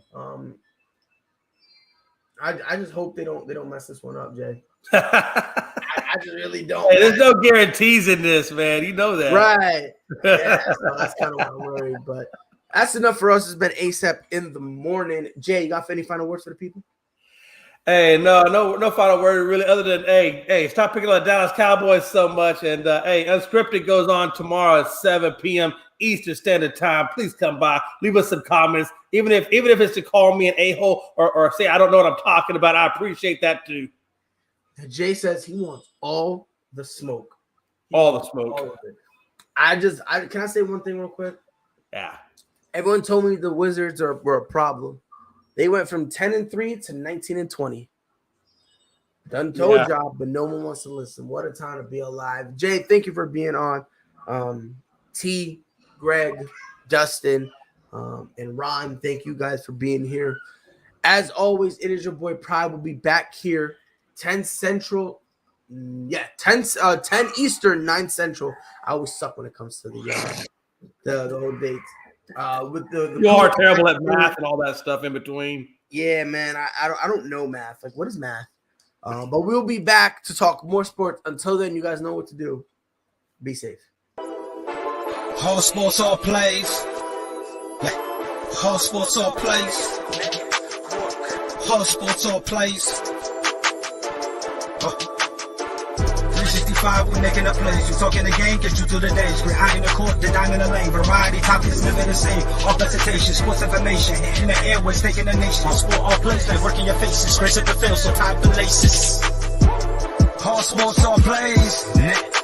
I just hope they don't mess this one up, Jay. I just really don't. Hey, there's no guarantees in this, man. You know that. Right. Yeah, so that's kind of what I'm worried. But that's enough for us. It's been ASAP in the morning. Jay, you got any final words for the people? Hey, no final word really, other than hey, stop picking on the Dallas Cowboys so much. And Unscripted goes on tomorrow at 7 p.m. Eastern Standard Time. Please come by, leave us some comments, even if it's to call me an a-hole or say I don't know what I'm talking about. I appreciate that too. Jay says he wants all the smoke. All the smoke. All of it. Can I say one thing real quick? Yeah. Everyone told me the Wizards were a problem. They went from 10-3 to 19-20. Done told y'all, but no one wants to listen. What a time to be alive. Jay, thank you for being on. T, Greg, Dustin, and Ron, thank you guys for being here. As always, it is your boy Pride. We'll be back here 10 Central. 10 Eastern, 9 Central. I always suck when it comes to the whole dates. With the you are terrible at math and all that stuff in between. Yeah, man. I don't know math. Like, what is math? But we'll be back to talk more sports. Until then, you guys know what to do. Be safe. Whole sports all plays. Whole sports all plays. Whole sports all plays. 365 5, we making a plays. You talking the game, get you to the days. We're high in the court, the dime in the lane. Variety topics, living the same. All presentation, sports information. Hitting the airways, taking the nation. Sport all plays, like working your faces. Grace at the field, so tie the laces. All sports, all plays.